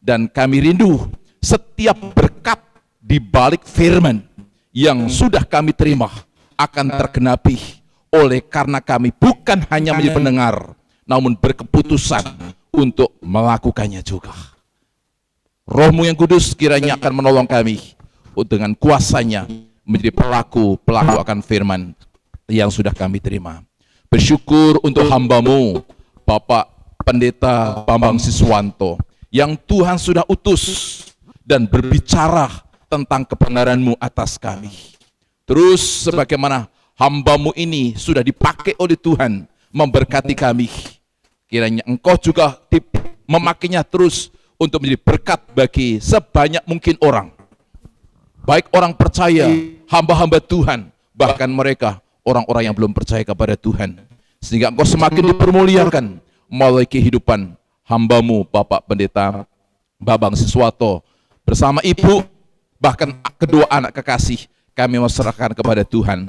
dan kami rindu setiap berkat di balik firman yang sudah kami terima akan tergenapi oleh karena kami bukan hanya menjadi pendengar namun berkeputusan untuk melakukannya juga. Roh-Mu yang kudus kiranya akan menolong kami dengan kuasa-Nya menjadi pelaku akan firman yang sudah kami terima. Bersyukur untuk hamba-Mu Bapak Pendeta Bambang Siswanto yang Tuhan sudah utus dan berbicara tentang kebenaran-Mu atas kami. Terus sebagaimana hamba-Mu ini sudah dipakai oleh Tuhan memberkati kami, kiranya Engkau juga memakainya terus untuk menjadi berkat bagi sebanyak mungkin orang. Baik orang percaya, hamba-hamba Tuhan, bahkan mereka orang-orang yang belum percaya kepada Tuhan. Sehingga Engkau semakin dipermuliakan melalui kehidupan hamba-Mu Bapak Pendeta Bambang Siswanto bersama Ibu, bahkan kedua anak kekasih kami serahkan kepada Tuhan.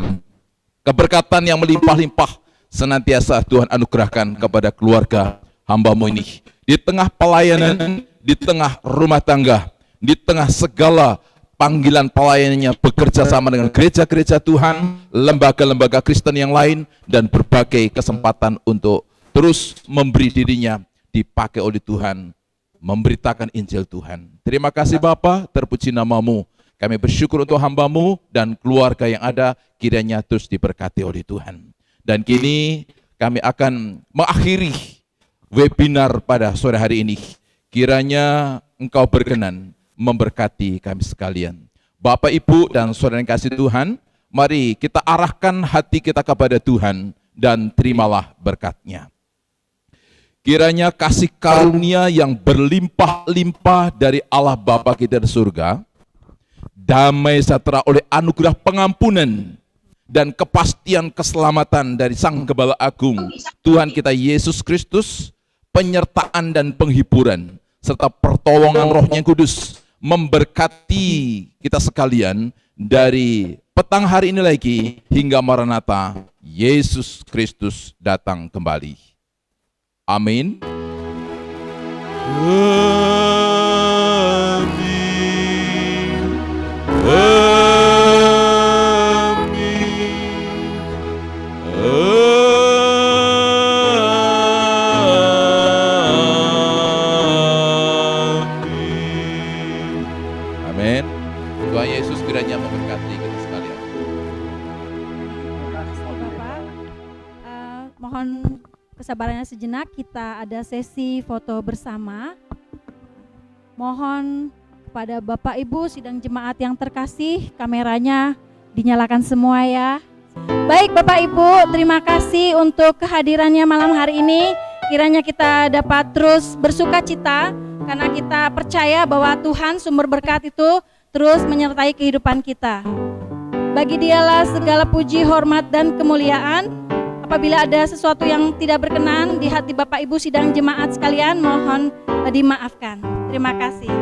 Keberkatan yang melimpah-limpah senantiasa Tuhan anugerahkan kepada keluarga hamba-Mu ini. Di tengah pelayanan, di tengah rumah tangga, di tengah segala panggilan pelayanannya bekerja sama dengan gereja-gereja Tuhan, lembaga-lembaga Kristen yang lain, dan berbagai kesempatan untuk terus memberi dirinya dipakai oleh Tuhan, memberitakan Injil Tuhan. Terima kasih Bapa, terpuji nama-Mu. Kami bersyukur untuk hamba-Mu dan keluarga yang ada, kiranya terus diberkati oleh Tuhan. Dan kini kami akan mengakhiri webinar pada sore hari ini. Kiranya Engkau berkenan memberkati kami sekalian. Bapak, Ibu, dan saudara yang kasih Tuhan, mari kita arahkan hati kita kepada Tuhan dan terimalah berkat-Nya. Kiranya kasih karunia yang berlimpah-limpah dari Allah Bapa kita di surga, damai sejahtera oleh anugerah pengampunan dan kepastian keselamatan dari Sang Gembala Agung, Tuhan kita Yesus Kristus, penyertaan dan penghiburan, serta pertolongan Roh-Nya yang Kudus, memberkati kita sekalian dari petang hari ini lagi hingga Maranatha, Yesus Kristus datang kembali. Amin. Amin. Tuhan Yesus kiranya memberkati kita sekalian. Terima kasih Bapak. Mohon kesabarannya sejenak, kita ada sesi foto bersama. Mohon kepada Bapak Ibu sidang jemaat yang terkasih, kameranya dinyalakan semua ya. Baik Bapak Ibu, terima kasih untuk kehadirannya malam hari ini. Kiranya kita dapat terus bersuka cita karena kita percaya bahwa Tuhan sumber berkat itu terus menyertai kehidupan kita. Bagi Dialah segala puji, hormat, dan kemuliaan. Apabila ada sesuatu yang tidak berkenan di hati Bapak Ibu sidang jemaat sekalian, mohon dimaafkan. Terima kasih.